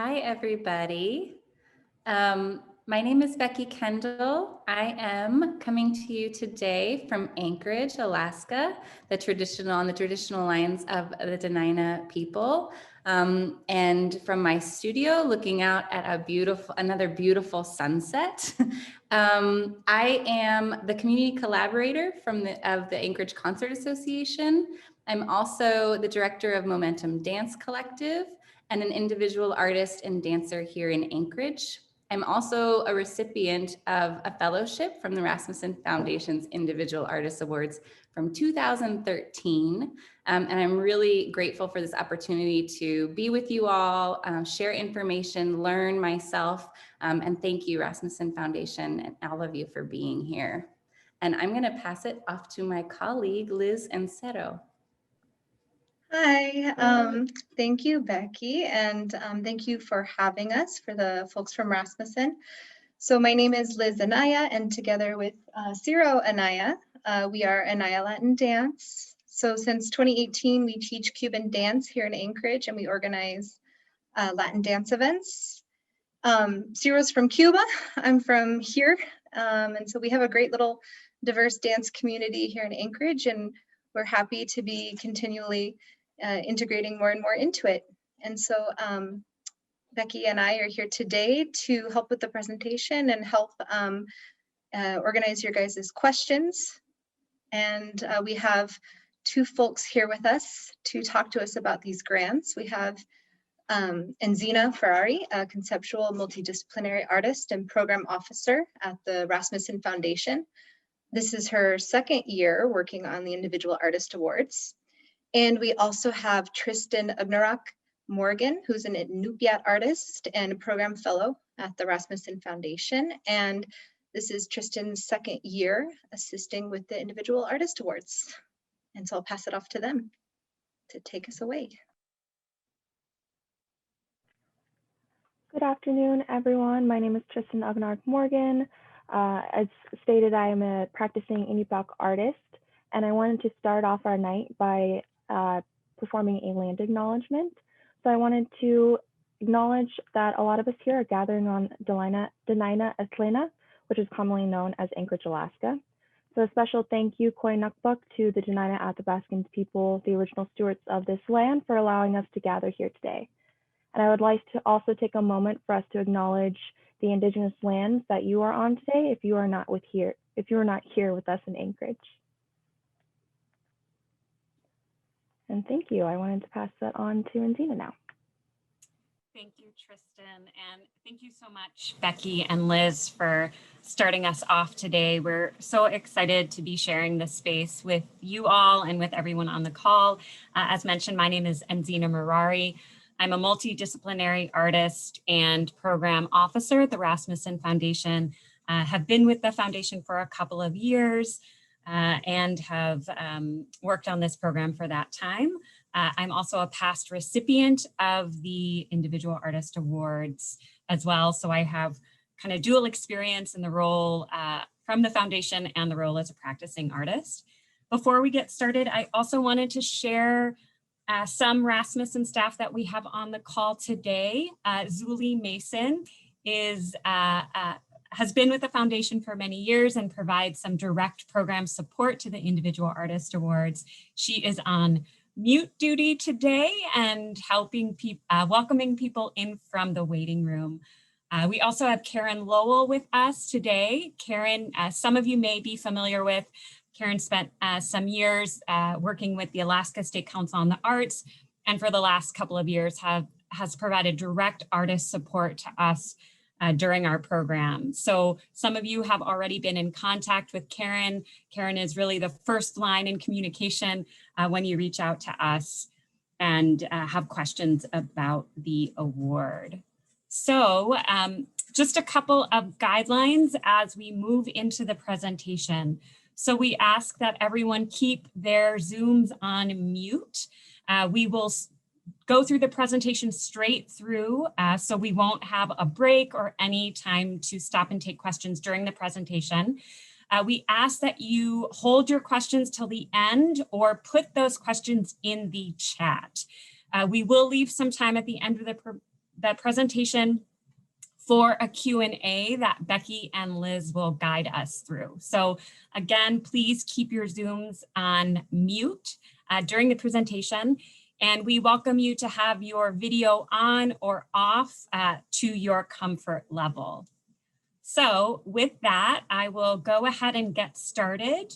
Hi, everybody. My name is Becky Kendall. I am coming to you today from Anchorage, Alaska, on the traditional lands of the Dena'ina people. And from my studio, looking out at another beautiful sunset. I am the community collaborator of the Anchorage Concert Association. I'm also the director of Momentum Dance Collective and an individual artist and dancer here in Anchorage. I'm also a recipient of a fellowship from the Rasmuson Foundation's Individual Artist Awards from 2013. And I'm really grateful for this opportunity to be with you all, share information, learn myself, and thank you, Rasmuson Foundation, and all of you for being here. And I'm going to pass it off to my colleague, Liz Encero. Hi, thank you, Becky, and thank you for having us, for the folks from Rasmussen. So my name is Liz Anaya, and together with Ciro Anaya, we are Anaya Latin Dance. So since 2018, we teach Cuban dance here in Anchorage, and we organize Latin dance events. Ciro's from Cuba, I'm from here, and so we have a great little diverse dance community here in Anchorage, and we're happy to be continually integrating more and more into it. And so Becky and I are here today to help with the presentation and help organize your guys' questions. And we have two folks here with us to talk to us about these grants. We have Enzina Ferrari, a conceptual multidisciplinary artist and program officer at the Rasmussen Foundation. This is her second year working on the Individual Artist Awards. And we also have Tristan Ugnarak Morgan, who's an Inupiat artist and a program fellow at the Rasmussen Foundation. And this is Tristan's second year assisting with the Individual Artist Awards. And so I'll pass it off to them to take us away. Good afternoon, everyone. My name is Tristan Ugnarak Morgan. As stated, I am a practicing Inupiat artist, and I wanted to start off our night by performing a land acknowledgement. So I wanted to acknowledge that a lot of us here are gathering on Dena'ina Atlena, which is commonly known as Anchorage, Alaska. So a special thank you, Koi Nukbuk, to the Dena'ina Athabaskan people, the original stewards of this land, for allowing us to gather here today. And I would like to also take a moment for us to acknowledge the Indigenous lands that you are on today if you are not here with us in Anchorage. And thank you. I wanted to pass that on to Enzina now. Thank you, Tristan. And thank you so much, Becky and Liz, for starting us off today. We're so excited to be sharing this space with you all and with everyone on the call. As mentioned, my name is Enzina Ferrari. I'm a multidisciplinary artist and program officer at the Rasmussen Foundation. Have been with the foundation for a couple of years. And have worked on this program for that time. I'm also a past recipient of the Individual Artist Awards as well. So I have kind of dual experience in the role from the foundation and the role as a practicing artist. Before we get started, I also wanted to share some Rasmussen staff that we have on the call today. Zuli Mason has been with the foundation for many years and provides some direct program support to the Individual Artist Awards. She is on mute duty today and helping welcoming people in from the waiting room. We also have Karen Lowell with us today. Karen, some of you may be familiar with. Karen spent some years working with the Alaska State Council on the Arts, and for the last couple of years has provided direct artist support to us during our program. So some of you have already been in contact with Karen. Karen is really the first line in communication when you reach out to us and have questions about the award. So just a couple of guidelines as we move into the presentation. So we ask that everyone keep their Zooms on mute. We will go through the presentation straight through, so we won't have a break or any time to stop and take questions during the presentation. We ask that you hold your questions till the end or put those questions in the chat. We will leave some time at the end of the presentation for a Q&A that Becky and Liz will guide us through. So again, please keep your Zooms on mute during the presentation, and we welcome you to have your video on or off to your comfort level. So with that, I will go ahead and get started.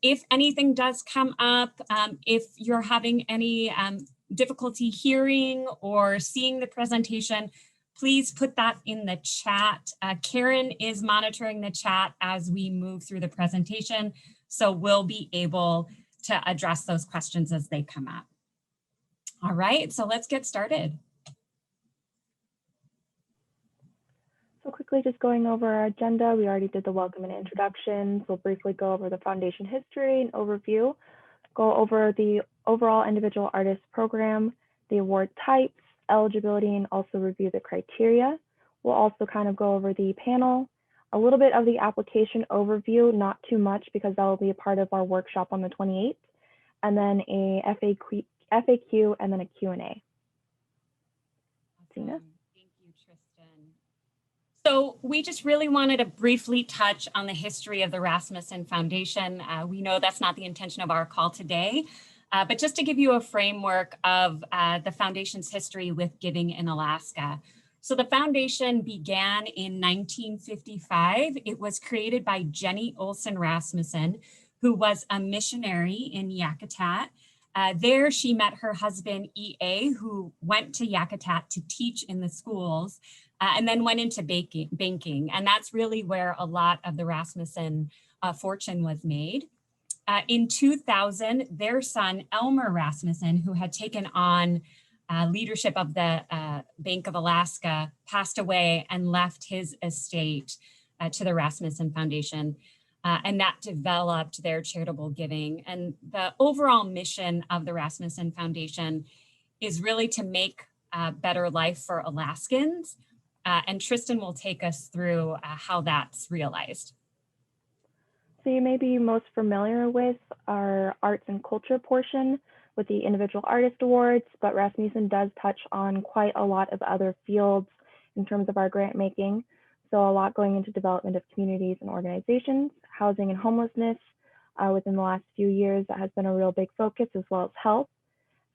If anything does come up, if you're having any difficulty hearing or seeing the presentation, please put that in the chat. Karen is monitoring the chat as we move through the presentation, so we'll be able to address those questions as they come up. All right, so let's get started. So quickly just going over our agenda, we already did the welcome and introductions. We'll briefly go over the foundation history and overview, go over the overall individual artist program, the award types, eligibility, and also review the criteria. We'll also kind of go over the panel, a little bit of the application overview, not too much because that will be a part of our workshop on the 28th, and then a FAQ and then a Q&A. Tina? Thank you, Tristan. So we just really wanted to briefly touch on the history of the Rasmuson Foundation. We know that's not the intention of our call today, but just to give you a framework of the foundation's history with giving in Alaska. So the foundation began in 1955. It was created by Jenny Olson Rasmussen, who was a missionary in Yakutat. There she met her husband, E.A., who went to Yakutat to teach in the schools, and then went into banking. And that's really where a lot of the Rasmussen fortune was made. In 2000, their son, Elmer Rasmussen, who had taken on leadership of the Bank of Alaska, passed away and left his estate to the Rasmussen Foundation. And that developed their charitable giving. And the overall mission of the Rasmussen Foundation is really to make a better life for Alaskans. And Tristan will take us through how that's realized. So you may be most familiar with our arts and culture portion with the individual artist awards, but Rasmussen does touch on quite a lot of other fields in terms of our grant making. So a lot going into development of communities and organizations, housing and homelessness. Within the last few years, that has been a real big focus, as well as health.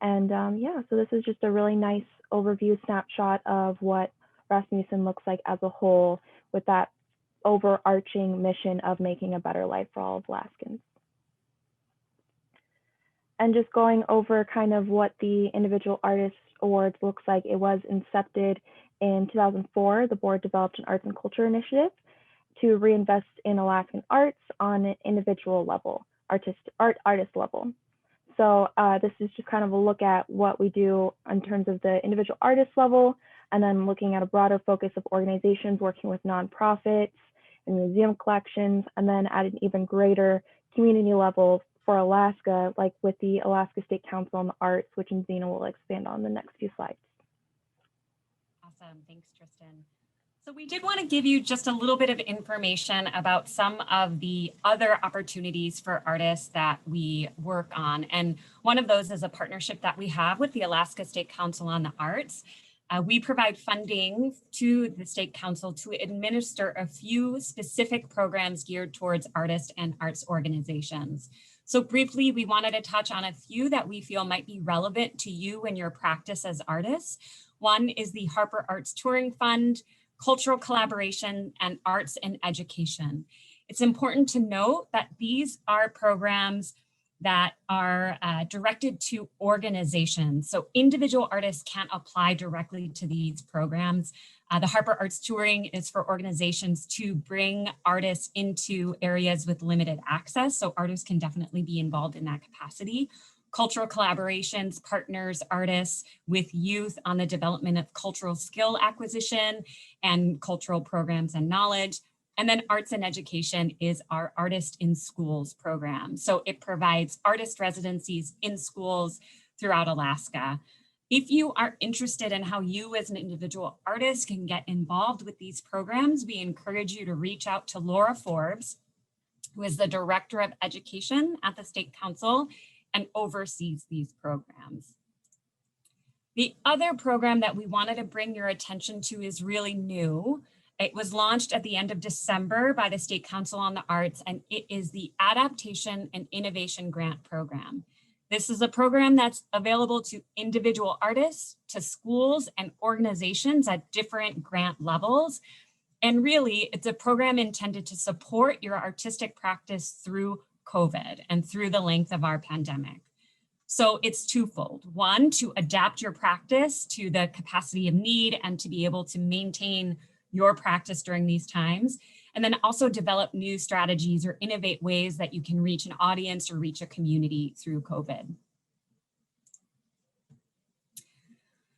And yeah, so this is just a really nice overview snapshot of what Rasmussen looks like as a whole, with that overarching mission of making a better life for all of Alaskans. And just going over kind of what the individual artist awards looks like, it was incepted in 2004. The board developed an arts and culture initiative to reinvest in Alaskan arts on an individual level, artist level. So this is just kind of a look at what we do in terms of the individual artist level, and then looking at a broader focus of organizations working with nonprofits and museum collections, and then at an even greater community level for Alaska, like with the Alaska State Council on the Arts, which Zena will expand on the next few slides. Awesome, thanks, Tristan. So we did want to give you just a little bit of information about some of the other opportunities for artists that we work on. And one of those is a partnership that we have with the Alaska State Council on the Arts. We provide funding to the State Council to administer a few specific programs geared towards artists and arts organizations. So briefly, we wanted to touch on a few that we feel might be relevant to you and your practice as artists. One is the Harper Arts Touring Fund, Cultural Collaboration, and Arts and Education. It's important to note that these are programs that are directed to organizations. So individual artists can't apply directly to these programs. The Harper Arts Touring is for organizations to bring artists into areas with limited access. So artists can definitely be involved in that capacity. Cultural collaborations partners artists with youth on the development of cultural skill acquisition and cultural programs and knowledge. And then Arts and Education is our Artist in Schools program. So it provides artist residencies in schools throughout Alaska. If you are interested in how you as an individual artist can get involved with these programs, we encourage you to reach out to Laura Forbes, who is the Director of Education at the State Council and oversees these programs. The other program that we wanted to bring your attention to is really new. It was launched at the end of December by the State Council on the Arts, and it is the Adaptation and Innovation Grant Program. This is a program that's available to individual artists, to schools and organizations at different grant levels. And really, it's a program intended to support your artistic practice through COVID and through the length of our pandemic. So it's twofold. One, to adapt your practice to the capacity of need and to be able to maintain your practice during these times. And then also develop new strategies or innovate ways that you can reach an audience or reach a community through COVID.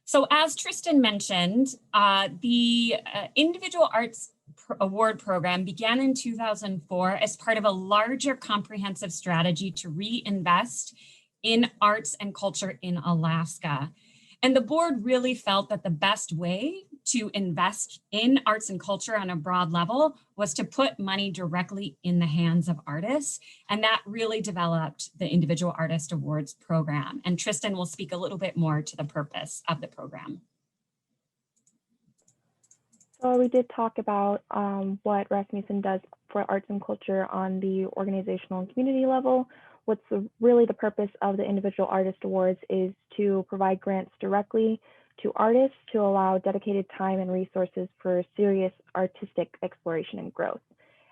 So as Tristan mentioned, the Individual Arts Award Program began in 2004 as part of a larger comprehensive strategy to reinvest in arts and culture in Alaska. And the board really felt that the best way to invest in arts and culture on a broad level was to put money directly in the hands of artists. And that really developed the Individual Artist Awards program. And Tristan will speak a little bit more to the purpose of the program. So we did talk about what Rasmuson does for arts and culture on the organizational and community level. What's really the purpose of the Individual Artist Awards is to provide grants directly to artists to allow dedicated time and resources for serious artistic exploration and growth,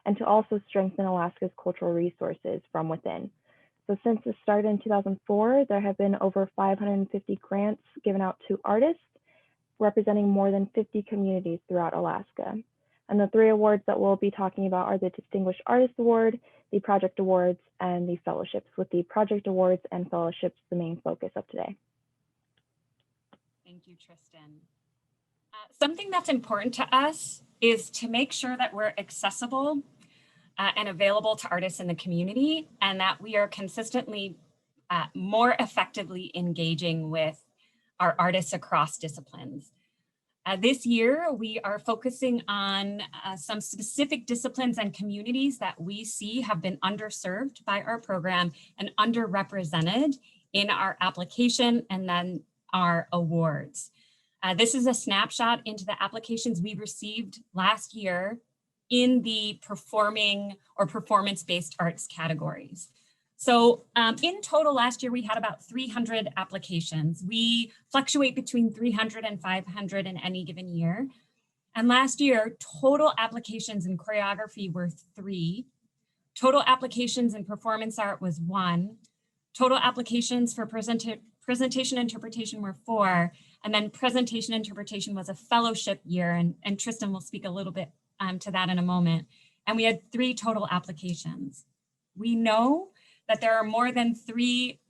and to also strengthen Alaska's cultural resources from within. So since it started in 2004, there have been over 550 grants given out to artists, representing more than 50 communities throughout Alaska. And the three awards that we'll be talking about are the Distinguished Artist Award, the Project Awards, and the Fellowships, with the Project Awards and Fellowships the main focus of today. Thank you, Tristan. Something that's important to us is to make sure that we're accessible and available to artists in the community, and that we are consistently more effectively engaging with our artists across disciplines. This year, we are focusing on some specific disciplines and communities that we see have been underserved by our program and underrepresented in our application and then our awards. This is a snapshot into the applications we received last year in the performing or performance-based arts categories. So in total last year, we had about 300 applications. We fluctuate between 300 and 500 in any given year. And last year, total applications in choreography were 3. Total applications in performance art was 1. Total applications for presentation interpretation were 4. And then presentation interpretation was a fellowship year. And Tristan will speak a little bit to that in a moment. And we had 3 total applications. We know that there are more than 3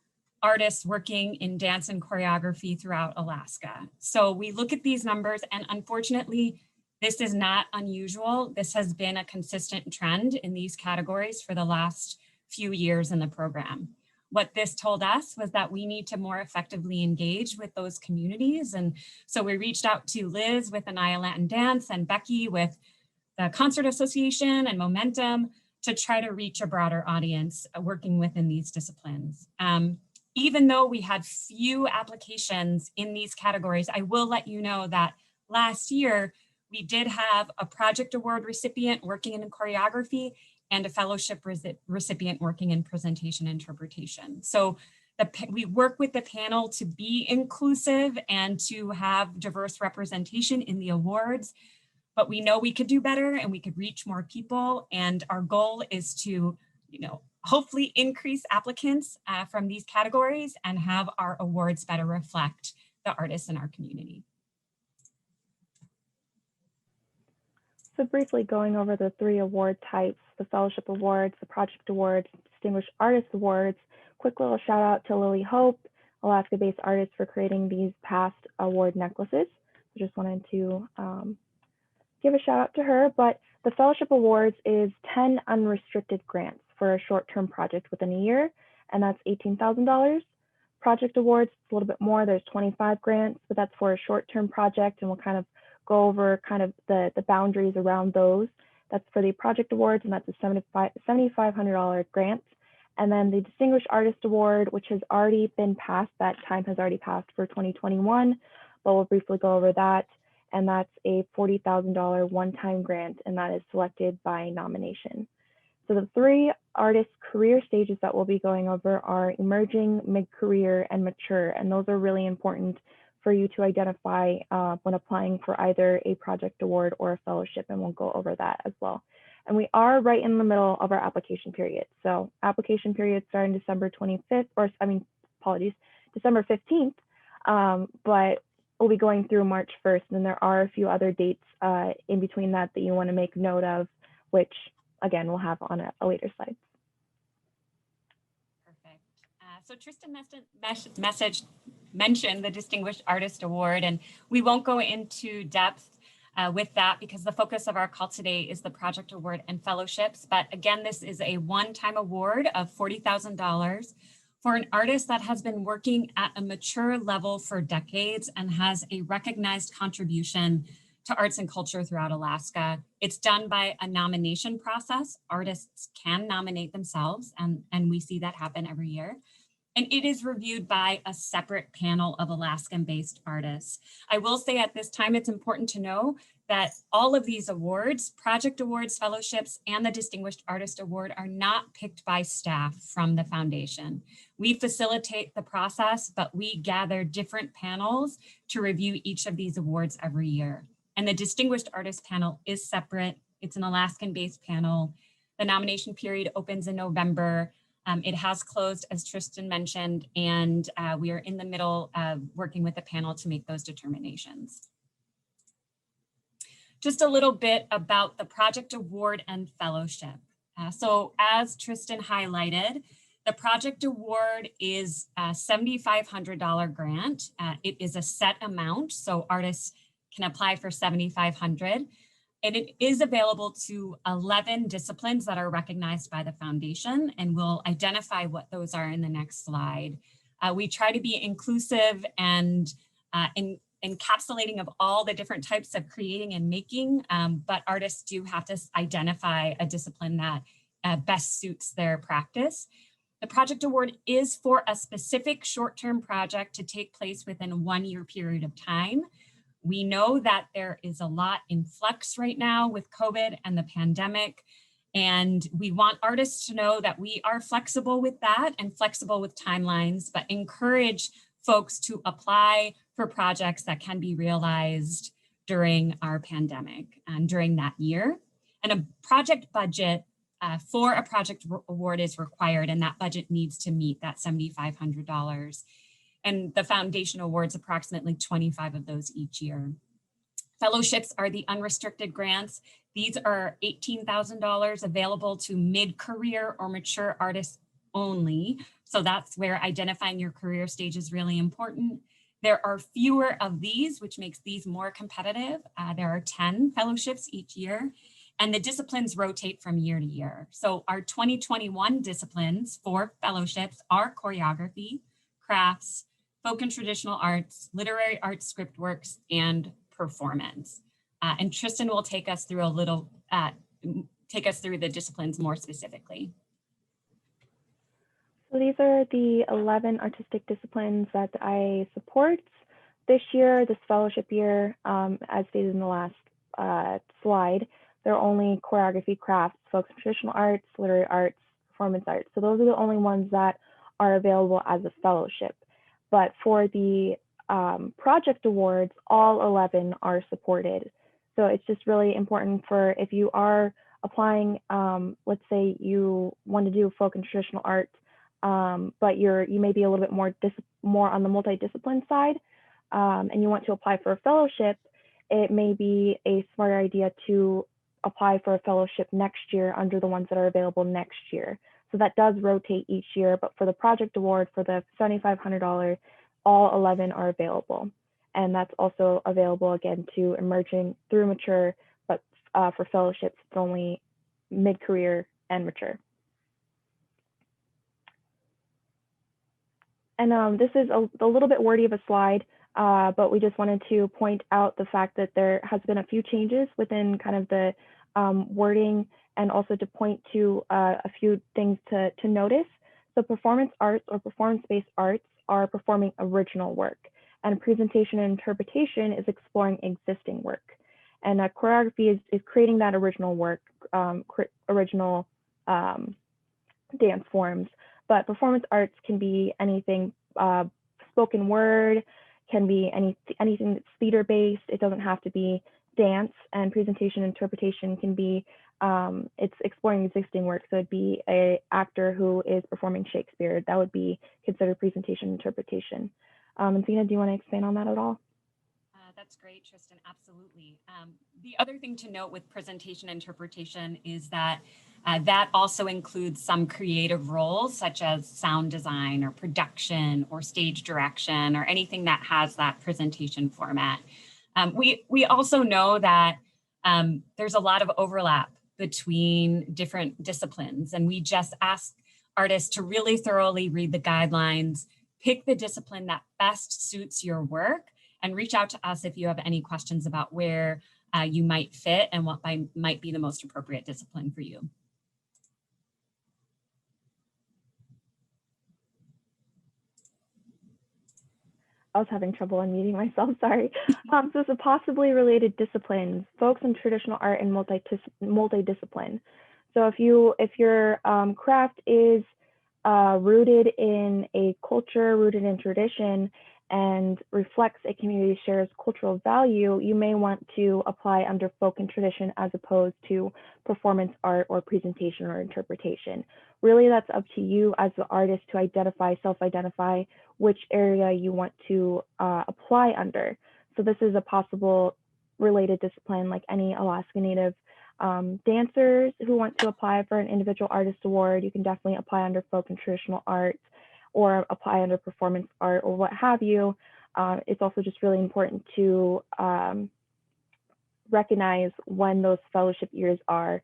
artists working in dance and choreography throughout Alaska. So we look at these numbers, and unfortunately, this is not unusual. This has been a consistent trend in these categories for the last few years in the program. What this told us was that we need to more effectively engage with those communities. And so we reached out to Liz with Anaya Latin Dance and Becky with the Concert Association and Momentum to try to reach a broader audience working within these disciplines. Even though we had few applications in these categories, I will let you know that last year, we did have a project award recipient working in choreography and a fellowship recipient working in presentation interpretation. So we work with the panel to be inclusive and to have diverse representation in the awards. But we know we could do better and we could reach more people. And our goal is to, hopefully increase applicants from these categories and have our awards better reflect the artists in our community. So briefly going over the 3 award types, the Fellowship Awards, the Project Awards, Distinguished Artist Awards. Quick little shout out to Lily Hope, Alaska-based artist, for creating these past award necklaces. I just wanted to give a shout out to her. But the Fellowship Awards is 10 unrestricted grants for a short-term project within a year, and that's $18,000. Project Awards, it's a little bit more, there's 25 grants, but that's for a short-term project, and we'll kind of go over kind of the boundaries around those. That's for the Project Awards, and that's a $7,500 grant. And then the Distinguished Artist Award, which has already been passed, that time has already passed for 2021, but we'll briefly go over that. And that's a $40,000 one-time grant, and that is selected by nomination. So the three artist career stages that we'll be going over are emerging, mid-career, and mature. And those are really important for you to identify when applying for either a project award or a fellowship, and we'll go over that as well. And we are right in the middle of our application period. So application period starting December 25th, December 15th, but we'll be going through March 1st, and there are a few other dates in between that you want to make note of, which again, we'll have on a later slide. Perfect. So Tristan mentioned the Distinguished Artist Award, and we won't go into depth with that because the focus of our call today is the project award and fellowships. But again, this is a one-time award of $40,000 for an artist that has been working at a mature level for decades and has a recognized contribution to arts and culture throughout Alaska. It's done by a nomination process. Artists can nominate themselves, and we see that happen every year. And it is reviewed by a separate panel of Alaskan-based artists. I will say at this time, it's important to know that all of these awards, project awards, fellowships, and the Distinguished Artist Award are not picked by staff from the foundation. We facilitate the process, but we gather different panels to review each of these awards every year. And the Distinguished Artist panel is separate. It's an Alaskan-based panel. The nomination period opens in November. It has closed, as Tristan mentioned, and we are in the middle of working with the panel to make those determinations. Just a little bit about the project award and fellowship. So as Tristan highlighted, the project award is a $7,500 grant. It is a set amount, so artists can apply for $7,500. And it is available to 11 disciplines that are recognized by the foundation, and we'll identify what those are in the next slide. We try to be inclusive and encapsulating of all the different types of creating and making, but artists do have to identify a discipline that best suits their practice. The project award is for a specific short-term project to take place within a 1-year period of time. We know that there is a lot in flux right now with COVID and the pandemic, and we want artists to know that we are flexible with that and flexible with timelines, but encourage folks to apply for projects that can be realized during our pandemic and during that year. And a project budget for a project award is required, and that budget needs to meet that $7,500. And the foundation awards approximately 25 of those each year. Fellowships are the unrestricted grants. These are $18,000 available to mid-career or mature artists only. So that's where identifying your career stage is really important. There are fewer of these, which makes these more competitive. There are 10 fellowships each year, and the disciplines rotate from year to year. So our 2021 disciplines for fellowships are choreography, crafts, folk and traditional arts, literary arts, script works, and performance. And Tristan will take us through the disciplines more specifically. So these are the 11 artistic disciplines that I support this year, this fellowship year. As stated in the last slide, they're only choreography, crafts, folk and traditional arts, literary arts, performance arts. So those are the only ones that are available as a fellowship. But for the project awards, all 11 are supported. So it's just really important for if you are applying, let's say you want to do folk and traditional art, but you may be a little bit more on the multidiscipline side, and you want to apply for a fellowship, it may be a smarter idea to apply for a fellowship next year under the ones that are available next year. So that does rotate each year, but for the project award, for the $7,500, all 11 are available. And that's also available again to emerging through mature, but for fellowships, it's only mid-career and mature. And this is a little bit wordy of a slide, but we just wanted to point out the fact that there has been a few changes within kind of the wording, and also to point to a few things to notice. So performance arts or performance-based arts are performing original work, and presentation and interpretation is exploring existing work. And choreography is creating that original work, original dance forms. But performance arts can be anything, spoken word, can be anything that's theater-based. It doesn't have to be dance. And presentation interpretation can be, it's exploring existing work. So it'd be an actor who is performing Shakespeare. That would be considered presentation interpretation. And Zena, do you want to expand on that at all? That's great, Tristan, absolutely. The other thing to note with presentation interpretation is that that also includes some creative roles such as sound design or production or stage direction or anything that has that presentation format. We also know that there's a lot of overlap between different disciplines, and we just ask artists to really thoroughly read the guidelines, pick the discipline that best suits your work, and reach out to us if you have any questions about where you might fit and what might be the most appropriate discipline for you. I was having trouble unmuting myself, sorry. So possibly related disciplines, folks in traditional art and multidiscipline. So if your craft is rooted in a culture, rooted in tradition, and reflects a community shares cultural value, you may want to apply under folk and tradition as opposed to performance art or presentation or interpretation. Really, that's up to you as the artist to identify, self-identify which area you want to apply under. So this is a possible related discipline like any Alaska Native dancers who want to apply for an individual artist award. You can definitely apply under folk and traditional arts or apply under performance art or what have you. It's also just really important to recognize when those fellowship years are.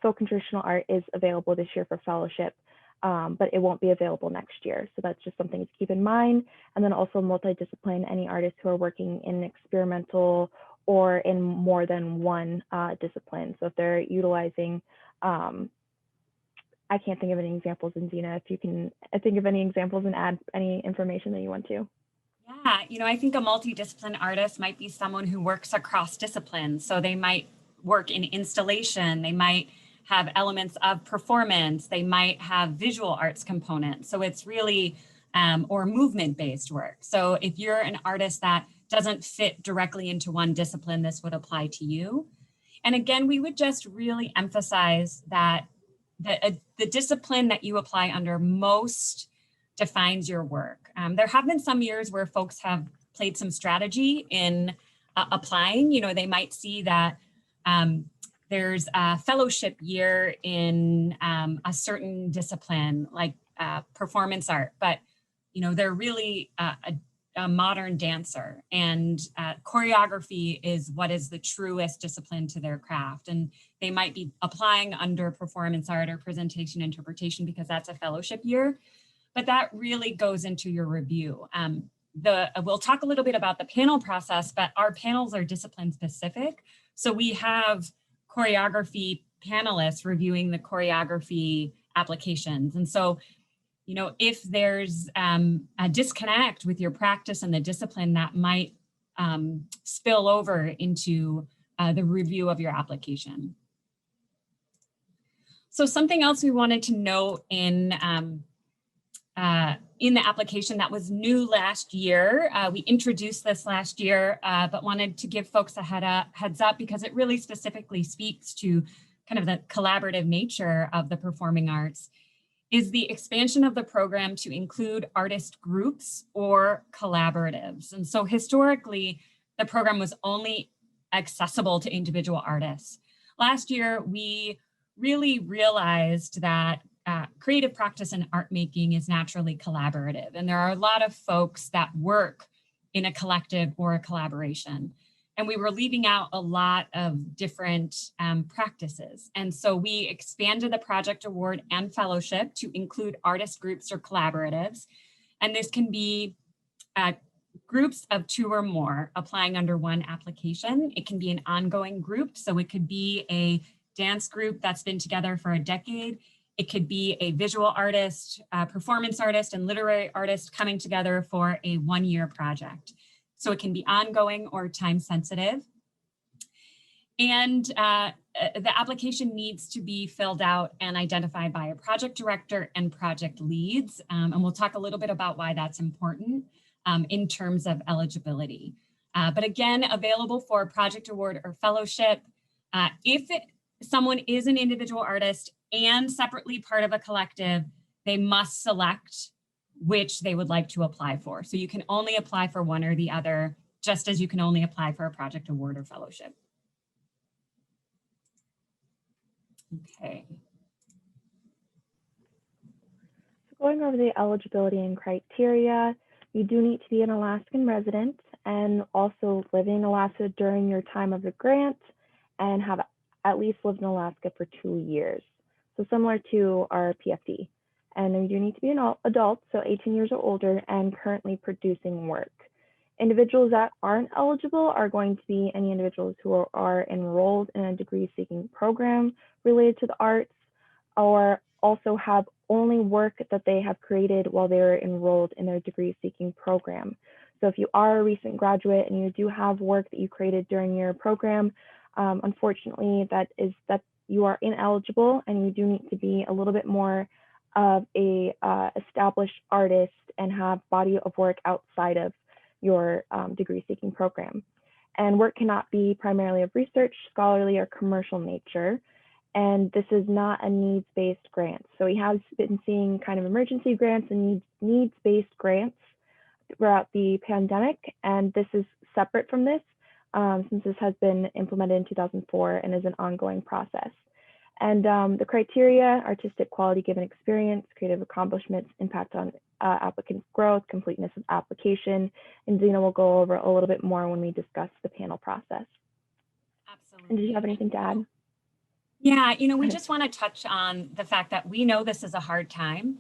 Folk and traditional art is available this year for fellowship, but it won't be available next year. So that's just something to keep in mind. And then also multidiscipline, any artists who are working in experimental or in more than one discipline. So if they're utilizing, I can't think of any examples in Zena. If you can think of any examples and add any information that you want to. Yeah, I think a multidiscipline artist might be someone who works across disciplines. So they might work in installation, they might have elements of performance, they might have visual arts components. So it's really, or movement-based work. So if you're an artist that doesn't fit directly into one discipline, this would apply to you. And again, we would just really emphasize that the discipline that you apply under most defines your work. There have been some years where folks have played some strategy in applying. They might see that there's a fellowship year in a certain discipline like performance art, but they're really a modern dancer, and choreography is what is the truest discipline to their craft. And they might be applying under performance art or presentation interpretation because that's a fellowship year, but that really goes into your review. We'll talk a little bit about the panel process, but our panels are discipline specific. So we have choreography panelists reviewing the choreography applications. And so if there's a disconnect with your practice and the discipline, that might spill over into the review of your application. So something else we wanted to note in the application that was new last year, we introduced this last year, but wanted to give folks a heads up because it really specifically speaks to kind of the collaborative nature of the performing arts, is the expansion of the program to include artist groups or collaboratives. And so historically, the program was only accessible to individual artists. Last year, we really realized that creative practice in art making is naturally collaborative. And there are a lot of folks that work in a collective or a collaboration. And we were leaving out a lot of different practices. And so we expanded the project award and fellowship to include artist groups or collaboratives. And this can be groups of 2 or more applying under one application. It can be an ongoing group. So it could be a dance group that's been together for a decade. It could be a visual artist, performance artist, and literary artist coming together for a one-year project. So it can be ongoing or time sensitive. And the application needs to be filled out and identified by a project director and project leads. And we'll talk a little bit about why that's important in terms of eligibility. But again, available for project award or fellowship. If someone is an individual artist and separately part of a collective, they must select which they would like to apply for. So you can only apply for one or the other, just as you can only apply for a project award or fellowship. Okay. So going over the eligibility and criteria, you do need to be an Alaskan resident and also living in Alaska during your time of the grant and have at least lived in Alaska for 2 years. So similar to our PFD. And you do need to be an adult, so 18 years or older, and currently producing work. Individuals that aren't eligible are going to be any individuals who are enrolled in a degree-seeking program related to the arts, or also have only work that they have created while they're enrolled in their degree-seeking program. So if you are a recent graduate and you do have work that you created during your program, unfortunately, that you are ineligible, and you do need to be a little bit more of a established artist and have body of work outside of your degree-seeking program. And work cannot be primarily of research, scholarly, or commercial nature. And this is not a needs-based grant. So we have been seeing kind of emergency grants and needs-based grants throughout the pandemic. And this is separate from this, since this has been implemented in 2004 and is an ongoing process. And the criteria: artistic quality given experience, creative accomplishments, impact on applicant growth, completeness of application. And Zena will go over a little bit more when we discuss the panel process. Absolutely. And did you have anything to add? Yeah, we just want to touch on the fact that we know this is a hard time,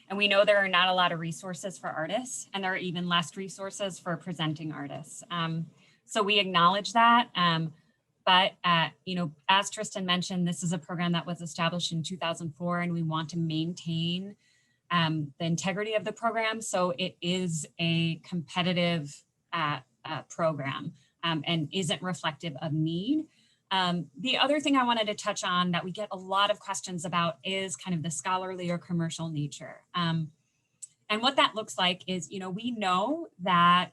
and we know there are not a lot of resources for artists, and there are even less resources for presenting artists. So we acknowledge that. But as Tristan mentioned, this is a program that was established in 2004, and we want to maintain the integrity of the program. So it is a competitive program and isn't reflective of need. The other thing I wanted to touch on that we get a lot of questions about is kind of the scholarly or commercial nature. And what that looks like is, we know that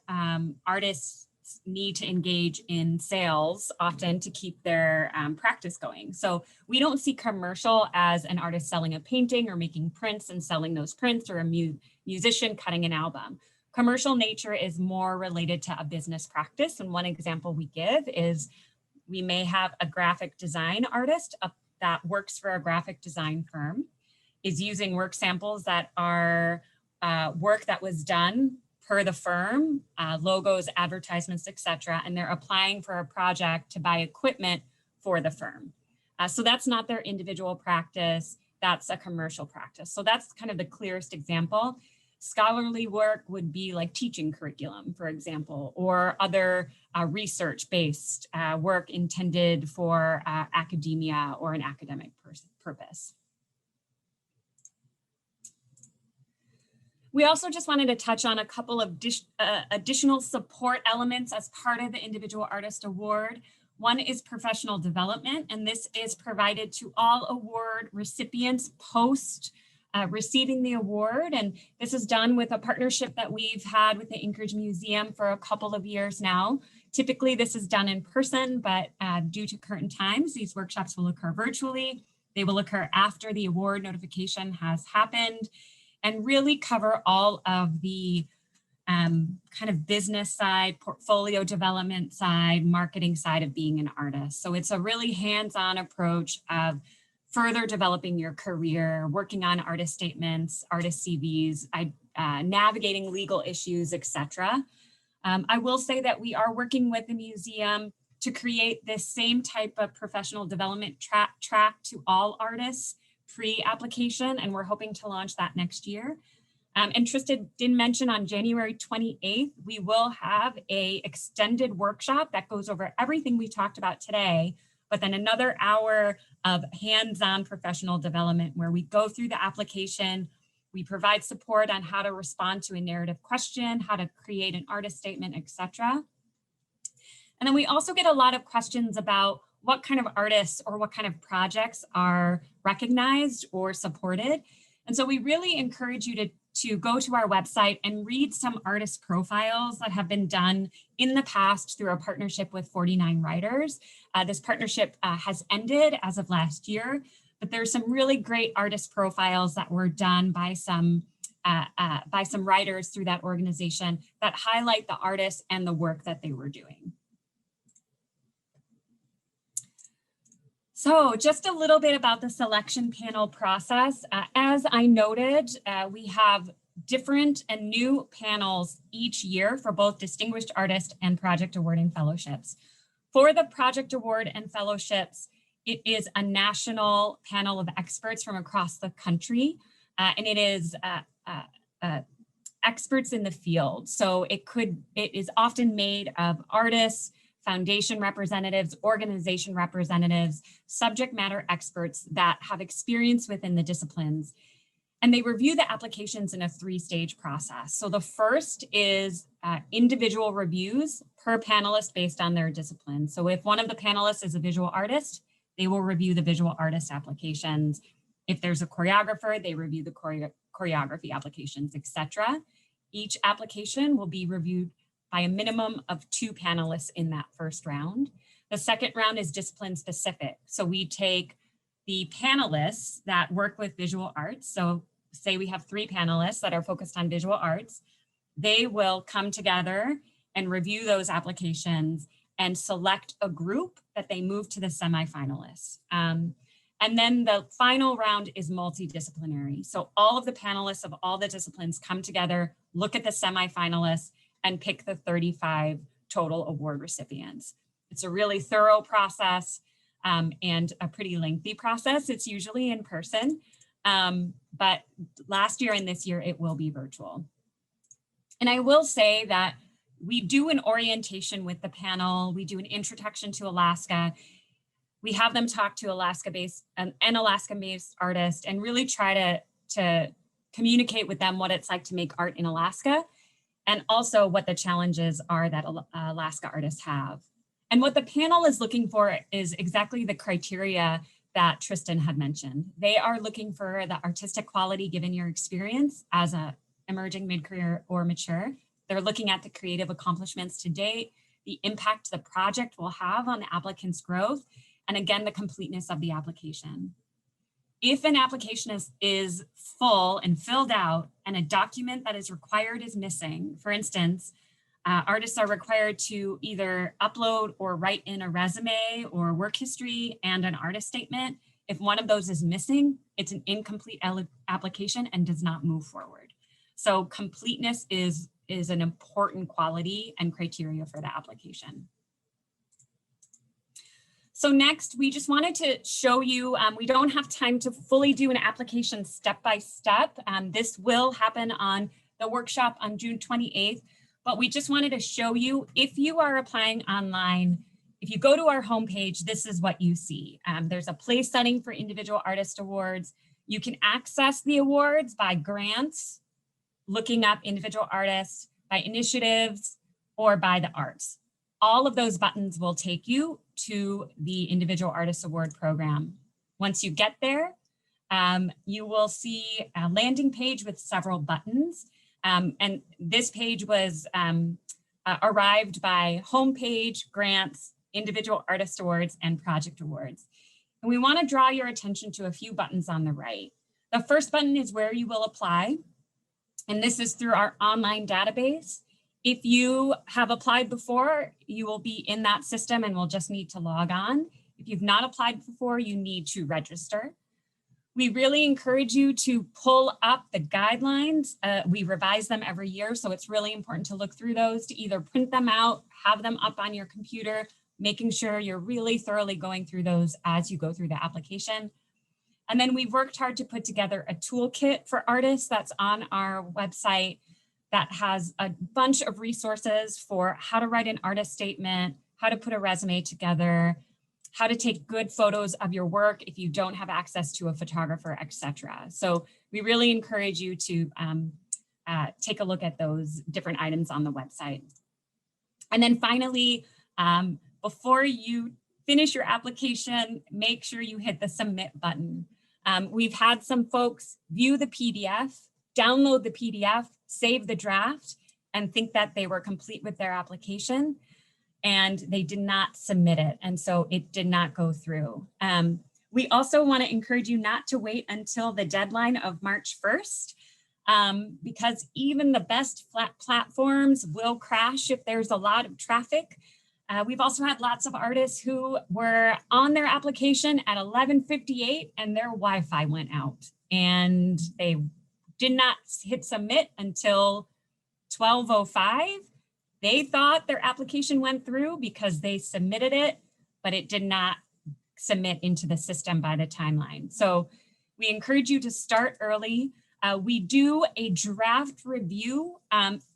artists need to engage in sales often to keep their practice going. So we don't see commercial as an artist selling a painting or making prints and selling those prints, or a musician cutting an album. Commercial nature is more related to a business practice. And one example we give is we may have a graphic design artist that works for a graphic design firm, is using work samples that are work that was done per the firm, logos, advertisements, etc., and they're applying for a project to buy equipment for the firm. So that's not their individual practice, that's a commercial practice. So that's kind of the clearest example. Scholarly work would be like teaching curriculum, for example, or other research-based work intended for academia or an academic purpose. We also just wanted to touch on a couple of additional support elements as part of the Individual Artist Award. One is professional development, and this is provided to all award recipients post receiving the award. And this is done with a partnership that we've had with the Anchorage Museum for a couple of years now. Typically, this is done in person, but due to current times, these workshops will occur virtually. They will occur after the award notification has happened, and really cover all of the kind of business side, portfolio development side, marketing side of being an artist. So it's a really hands-on approach of further developing your career, working on artist statements, artist CVs, navigating legal issues, etc. I will say that we are working with the museum to create this same type of professional development track to all artists pre-application, and we're hoping to launch that next year. And Tristan did mention on January 28th, we will have an extended workshop that goes over everything we talked about today but then another hour of hands-on professional development where we go through the application, we provide support on how to respond to a narrative question, how to create an artist statement, etc. And then we also get a lot of questions about what kind of artists or what kind of projects are recognized or supported. And so we really encourage you to go to our website and read some artist profiles that have been done in the past through a partnership with 49 Writers. This partnership has ended as of last year, but there's some really great artist profiles that were done by some writers through that organization that highlight the artists and the work that they were doing. So just a little bit about the selection panel process. As I noted, we have different and new panels each year for both Distinguished Artist and Project Award and Fellowships. For the Project Award and Fellowships, it is a national panel of experts from across the country, and it is experts in the field. So it is often made of artists, foundation representatives, organization representatives, subject matter experts that have experience within the disciplines. And they review the applications in a 3-stage process. So the first is individual reviews per panelist based on their discipline. So if one of the panelists is a visual artist, they will review the visual artist applications. If there's a choreographer, they review the choreography applications, etc. Each application will be reviewed by a minimum of 2 panelists in that first round. The second round is discipline specific. So we take the panelists that work with visual arts. So say we have 3 panelists that are focused on visual arts. They will come together and review those applications and select a group that they move to the semifinalists. And then the final round is multidisciplinary. So all of the panelists of all the disciplines come together, look at the semifinalists, and pick the 35 total award recipients. It's a really thorough process and a pretty lengthy process. It's usually in person, but last year and this year it will be virtual. And I will say that we do an orientation with the panel. We do an introduction to Alaska. We have them talk to an Alaska-based artist and really try to communicate with them what it's like to make art in Alaska, and also what the challenges are that Alaska artists have. And what the panel is looking for is exactly the criteria that Tristan had mentioned. They are looking for the artistic quality given your experience as a emerging mid-career or mature. They're looking at the creative accomplishments to date, the impact the project will have on the applicant's growth, and again, the completeness of the application. If an application is full and filled out and a document that is required is missing, for instance, artists are required to either upload or write in a resume or work history and an artist statement. If one of those is missing, it's an incomplete application and does not move forward. So completeness is an important quality and criteria for the application. So next, we just wanted to show you, we don't have time to fully do an application step-by-step. This will happen on the workshop on June 28th, but we just wanted to show you, if you are applying online, if you go to our homepage, this is what you see. There's a place setting for individual artist awards. You can access the awards by grants, looking up individual artists, by initiatives, or by the arts. All of those buttons will take you to the Individual Artist Award program. Once you get there, you will see a landing page with several buttons. And this page was arrived by homepage, grants, Individual Artist Awards, and Project Awards. And we want to draw your attention to a few buttons on the right. The first button is where you will apply. And this is through our online database. If you have applied before, you will be in that system and will just need to log on. If you've not applied before, you need to register. We really encourage you to pull up the guidelines. We revise them every year, so it's really important to look through those, to either print them out, have them up on your computer, making sure you're really thoroughly going through those as you go through the application. And then we've worked hard to put together a toolkit for artists that's on our website that has a bunch of resources for how to write an artist statement, how to put a resume together, how to take good photos of your work if you don't have access to a photographer, etc. So we really encourage you to take a look at those different items on the website. And then finally, before you finish your application, make sure you hit the submit button. We've had some folks view the PDF, download the PDF, save the draft, and think that they were complete with their application, and they did not submit it. And so it did not go through. We also want to encourage you not to wait until the deadline of March 1st, because even the best platforms will crash if there's a lot of traffic. We've also had lots of artists who were on their application at 11:58 and their Wi-Fi went out, and they did not hit submit until 12:05. They thought their application went through because they submitted it, but it did not submit into the system by the timeline. So we encourage you to start early. We do a draft review.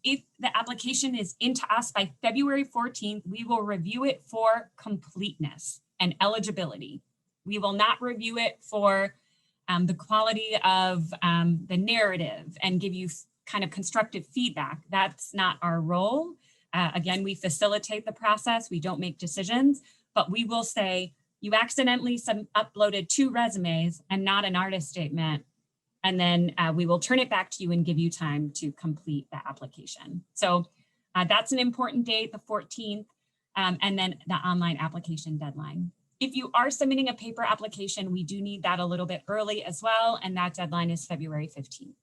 If the application is into us by February 14th, we will review it for completeness and eligibility. We will not review it for the quality of the narrative and give you kind of constructive feedback. That's not our role. Again, we facilitate the process. We don't make decisions, but we will say, you accidentally uploaded 2 resumes and not an artist statement. And then we will turn it back to you and give you time to complete the application. So that's an important date, the 14th, and then the online application deadline. If you are submitting a paper application, we do need that a little bit early as well, and that deadline is February 15th.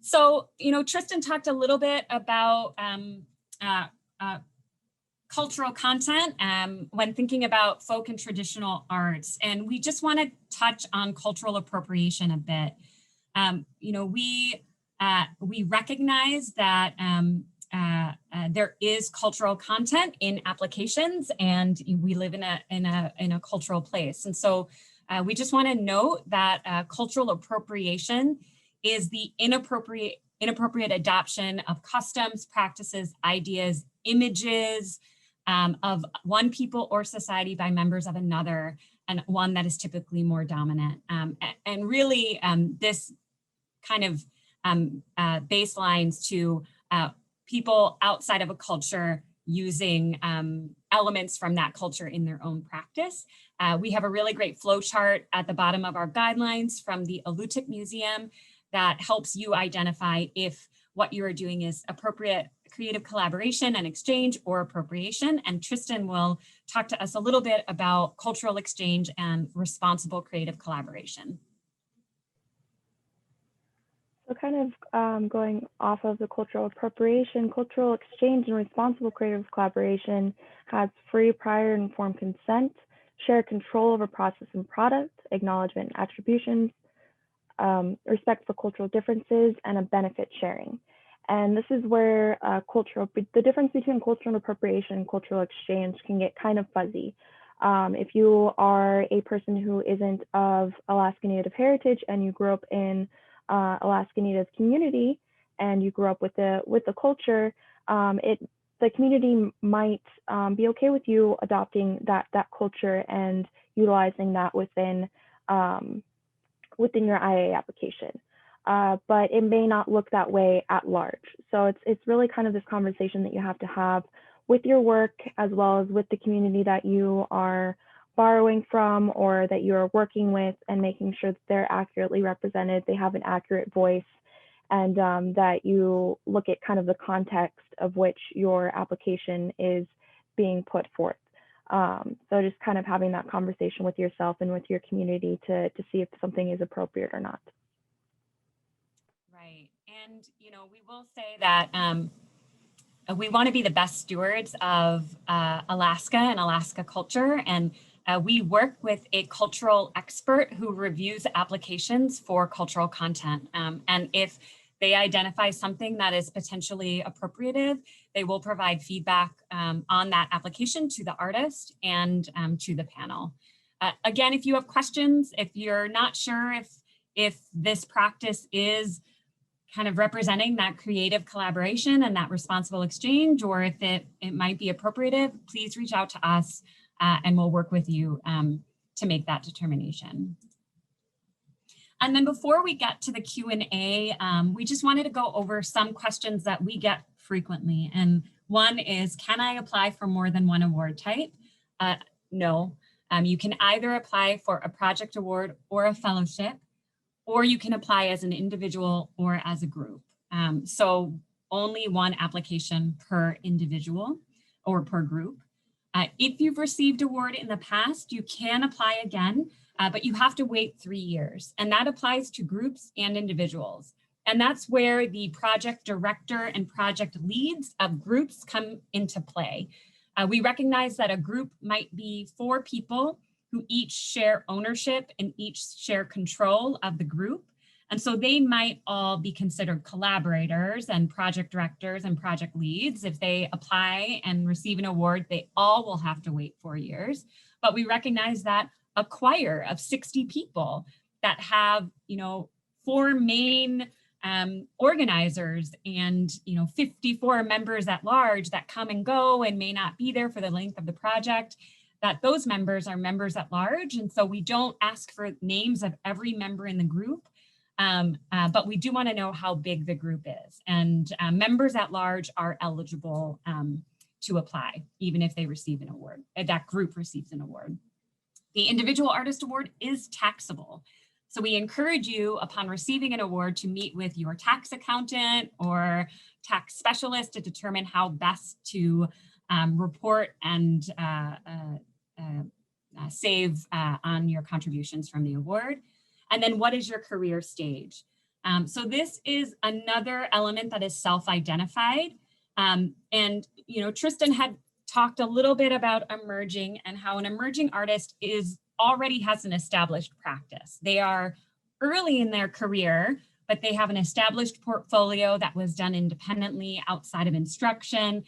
So, Tristan talked a little bit about cultural content when thinking about folk and traditional arts. And we just want to touch on cultural appropriation a bit. We recognize that there is cultural content in applications, and we live in a cultural place. And so we just want to note that cultural appropriation is the inappropriate adoption of customs, practices, ideas, images, of one people or society by members of another, and one that is typically more dominant. And really, this kind of baselines to people outside of a culture using elements from that culture in their own practice. We have a really great flow chart at the bottom of our guidelines from the Alutiiq Museum that helps you identify if what you are doing is appropriate creative collaboration and exchange or appropriation. And Tristan will talk to us a little bit about cultural exchange and responsible creative collaboration. So kind of going off of the cultural appropriation, cultural exchange and responsible creative collaboration has free, prior, and informed consent, shared control over process and product, acknowledgement and attributions, respect for cultural differences, and a benefit sharing. And this is where the difference between cultural appropriation and cultural exchange can get kind of fuzzy. If you are a person who isn't of Alaska Native heritage and you grew up in Alaska Native community and you grew up with the culture, the community might be okay with you adopting that culture and utilizing that within your IA application. But it may not look that way at large. So it's really kind of this conversation that you have to have with your work as well as with the community that you are borrowing from or that you are working with, and making sure that they're accurately represented, they have an accurate voice, and that you look at kind of the context of which your application is being put forth. So just kind of having that conversation with yourself and with your community to see if something is appropriate or not. Right. And, we will say that we want to be the best stewards of Alaska and Alaska culture. And we work with a cultural expert who reviews applications for cultural content. And if they identify something that is potentially appropriative, they will provide feedback on that application to the artist and to the panel. Again, if you have questions, if you're not sure if this practice is kind of representing that creative collaboration and that responsible exchange, or if it might be appropriative, please reach out to us and we'll work with you to make that determination. And then before we get to the Q&A, we just wanted to go over some questions that we get frequently. And one is, can I apply for more than one award type? No. You can either apply for a project award or a fellowship, or you can apply as an individual or as a group. So only one application per individual or per group. If you've received award in the past, you can apply again, but you have to wait 3 years. And that applies to groups and individuals. And that's where the project director and project leads of groups come into play. We recognize that a group might be 4 people who each share ownership and each share control of the group. And so they might all be considered collaborators and project directors and project leads. If they apply and receive an award, they all will have to wait 4 years. But we recognize that a choir of 60 people that have, 4 main organizers and 54 members at large that come and go and may not be there for the length of the project, that those members are members at large. And so we don't ask for names of every member in the group, but we do want to know how big the group is. And members at large are eligible to apply, even if they receive an award, that group receives an award. The Individual Artist Award is taxable. So we encourage you upon receiving an award to meet with your tax accountant or tax specialist to determine how best to report and save on your contributions from the award. And then what is your career stage? So this is another element that is self-identified. And, Tristan had talked a little bit about emerging and how an emerging artist already has an established practice. They are early in their career, but they have an established portfolio that was done independently outside of instruction.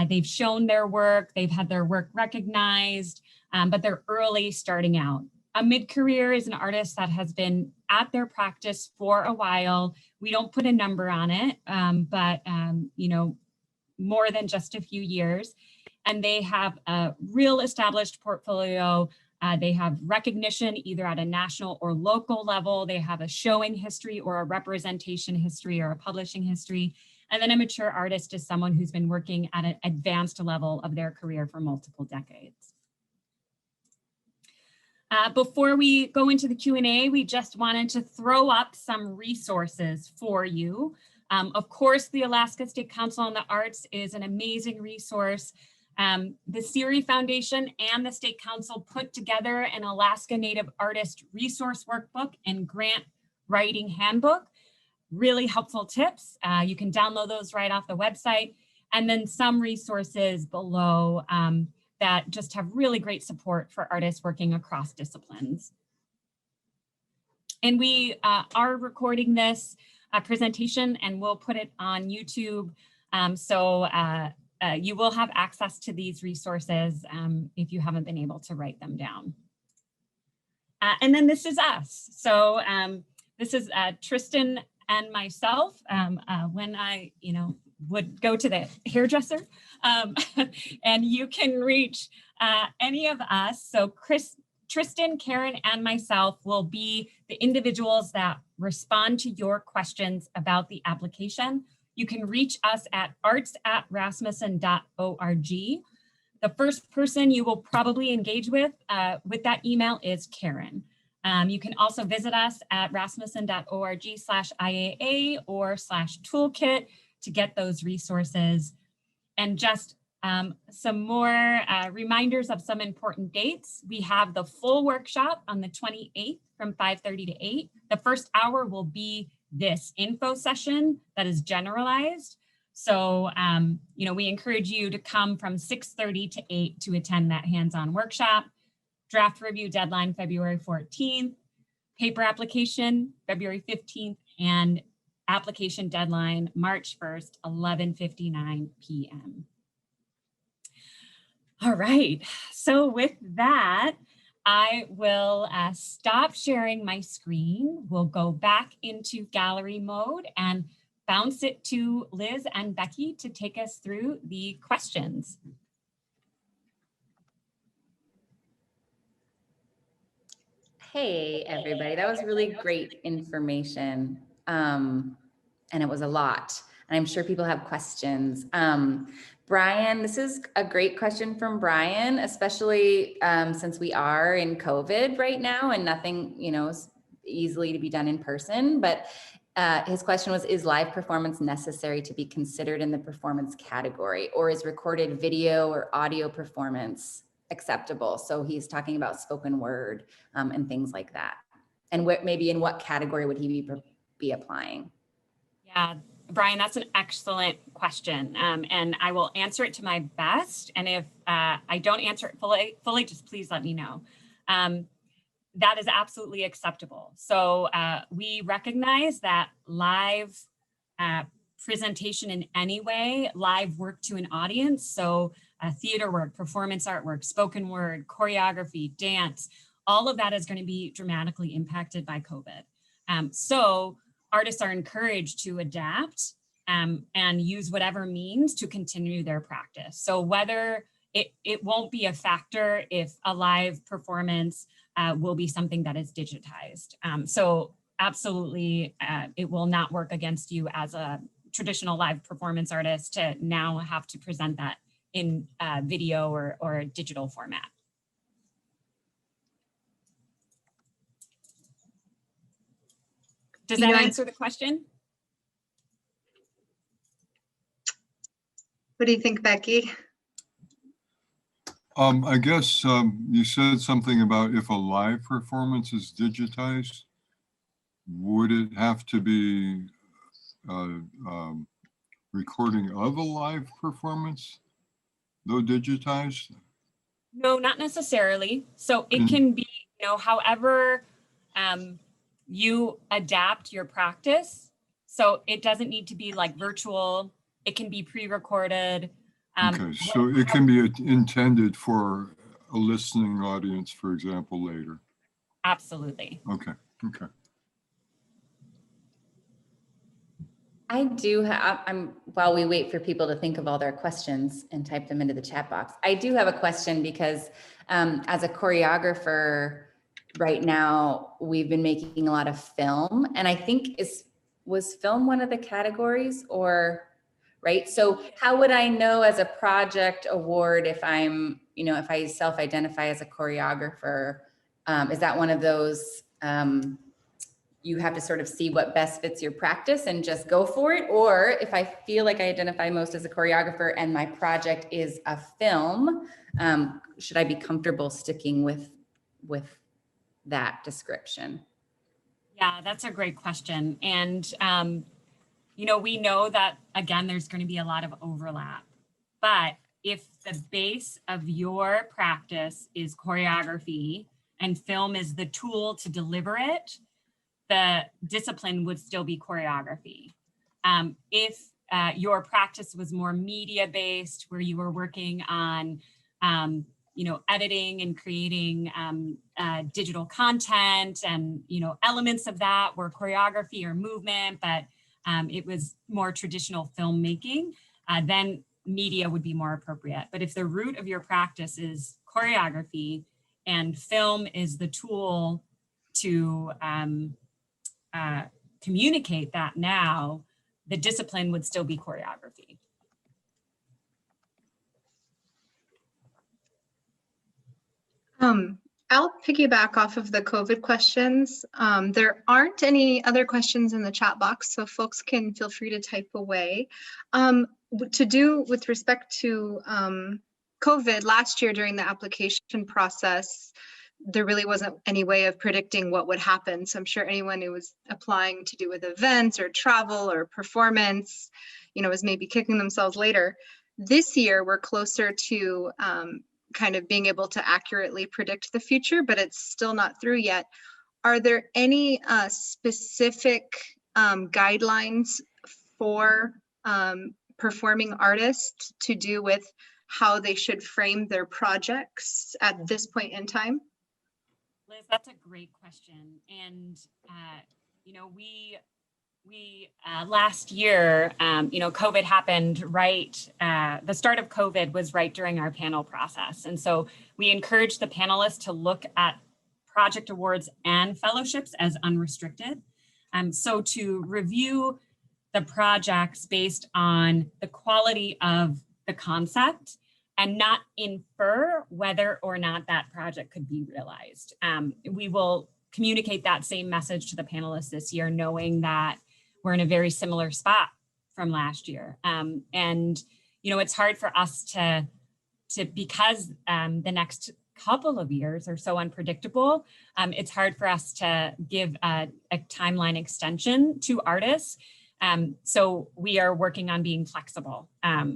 They've shown their work, they've had their work recognized, but they're early starting out. A mid-career is an artist that has been at their practice for a while. We don't put a number on it, but more than just a few years. And they have a real established portfolio. They have recognition either at a national or local level. They have a showing history or a representation history or a publishing history. And then a mature artist is someone who's been working at an advanced level of their career for multiple decades. Before we go into the Q&A, we just wanted to throw up some resources for you. Of course, the Alaska State Council on the Arts is an amazing resource. The CIRI Foundation and the State Council put together an Alaska Native Artist Resource Workbook and Grant Writing Handbook. Really helpful tips. You can download those right off the website. And then some resources below that just have really great support for artists working across disciplines. And we are recording this presentation and we'll put it on YouTube. You will have access to these resources if you haven't been able to write them down. And then this is us. So this is Tristan and myself when I, would go to the hairdresser. And you can reach any of us. So Tristan, Karen, and myself will be the individuals that respond to your questions about the application. You can reach us at arts@rasmussen.org. The first person you will probably engage with that email is Karen. You can also visit us at rasmussen.org/IAA or /toolkit to get those resources. And just some more reminders of some important dates. We have the full workshop on the 28th from 5:30 to 8. The first hour will be this info session that is generalized. So, we encourage you to come from 6:30 to 8 to attend that hands-on workshop. Draft review deadline, February 14th, paper application, February 15th, and application deadline, March 1st, 11:59 p.m. All right, so with that, I will stop sharing my screen. We'll go back into gallery mode and bounce it to Liz and Becky to take us through the questions. Hey, everybody. That was really great information. And it was a lot. And I'm sure people have questions. Brian, this is a great question from Brian, especially since we are in COVID right now and nothing, is easily to be done in person. But his question was, is live performance necessary to be considered in the performance category, or is recorded video or audio performance acceptable? So he's talking about spoken word and things like that. And maybe in what category would he be applying? Yeah, Brian, that's an excellent question. And I will answer it to my best. And if I don't answer it fully, just please let me know. That is absolutely acceptable. So we recognize that live presentation in any way, live work to an audience, so theater work, performance artwork, spoken word, choreography, dance, all of that is going to be dramatically impacted by COVID. So artists are encouraged to adapt and use whatever means to continue their practice. So whether it won't be a factor if a live performance will be something that is digitized. So absolutely, it will not work against you as a traditional live performance artist to now have to present that in video or a digital format. Does that answer the question? What do you think, Becky? I guess you said something about if a live performance is digitized, would it have to be recording of a live performance, though digitized? No, not necessarily. So it can be, however you adapt your practice. So it doesn't need to be like virtual. It can be pre-recorded. Okay, so it can be intended for a listening audience, for example, later. Absolutely. Okay. I do have, while we wait for people to think of all their questions and type them into the chat box, I do have a question because as a choreographer right now, we've been making a lot of film, and I think was film one of the categories, or right? So how would I know as a project award if I'm, if I self-identify as a choreographer? Is that one of those, you have to sort of see what best fits your practice and just go for it? Or if I feel like I identify most as a choreographer and my project is a film, should I be comfortable sticking with that description? Yeah, that's a great question. And, we know that, again, there's going to be a lot of overlap. But if the base of your practice is choreography and film is the tool to deliver it, the discipline would still be choreography. If your practice was more media-based, where you were working on, editing and creating digital content and, elements of that were choreography or movement, but it was more traditional filmmaking, then media would be more appropriate. But if the root of your practice is choreography and film is the tool to communicate that now, the discipline would still be choreography. I'll piggyback off of the COVID questions. There aren't any other questions in the chat box, so folks can feel free to type away. To do with respect to COVID, last year during the application process, there really wasn't any way of predicting what would happen. So I'm sure anyone who was applying to do with events or travel or performance, was maybe kicking themselves later. This year, we're closer to kind of being able to accurately predict the future, but it's still not through yet. Are there any specific guidelines for performing artists to do with how they should frame their projects at this point in time? Liz, that's a great question. And, we We last year, COVID happened right, the start of COVID was right during our panel process. And so we encouraged the panelists to look at project awards and fellowships as unrestricted. So to review the projects based on the quality of the concept and not infer whether or not that project could be realized. We will communicate that same message to the panelists this year, knowing that we're in a very similar spot from last year. And, it's hard for us to because the next couple of years are so unpredictable, it's hard for us to give a timeline extension to artists. So we are working on being flexible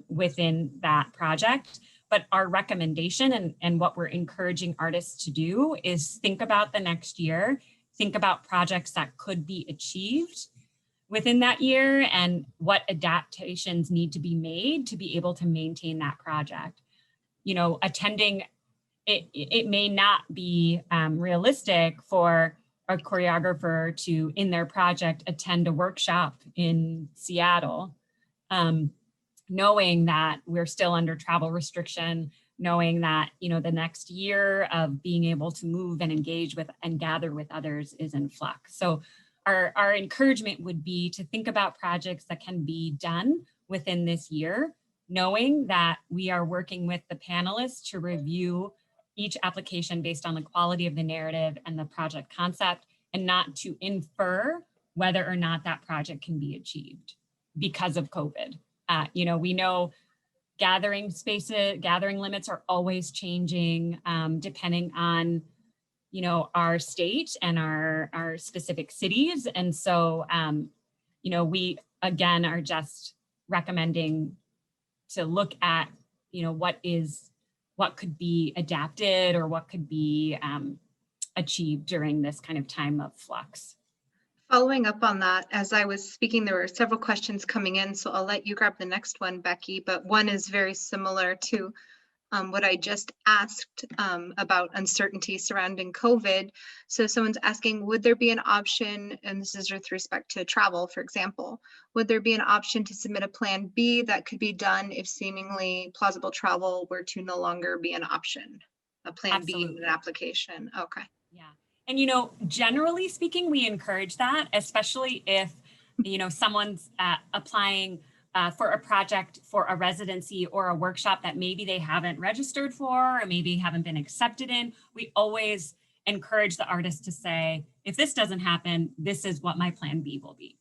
within that project. But our recommendation and what we're encouraging artists to do is think about the next year, think about projects that could be achieved within that year and what adaptations need to be made to be able to maintain that project. Attending, it may not be realistic for a choreographer to, in their project, attend a workshop in Seattle, knowing that we're still under travel restriction, knowing that, the next year of being able to move and engage with and gather with others is in flux. So our encouragement would be to think about projects that can be done within this year, knowing that we are working with the panelists to review each application based on the quality of the narrative and the project concept, and not to infer whether or not that project can be achieved because of COVID. We know gathering spaces, gathering limits are always changing depending on our state and our specific cities. And so, we again are just recommending to look at, what could be adapted or what could be achieved during this kind of time of flux. Following up on that, as I was speaking, there were several questions coming in, so I'll let you grab the next one, Becky, but one is very similar to what I just asked about uncertainty surrounding COVID. So someone's asking, would there be an option, and this is with respect to travel, for example, would there be an option to submit a plan B that could be done if seemingly plausible travel were to no longer be an option? A plan Absolutely. B in an application. Okay. Yeah. And, generally speaking, we encourage that, especially if, someone's applying for a project, for a residency or a workshop that maybe they haven't registered for or maybe haven't been accepted in. We always encourage the artist to say, if this doesn't happen, this is what my plan B will be.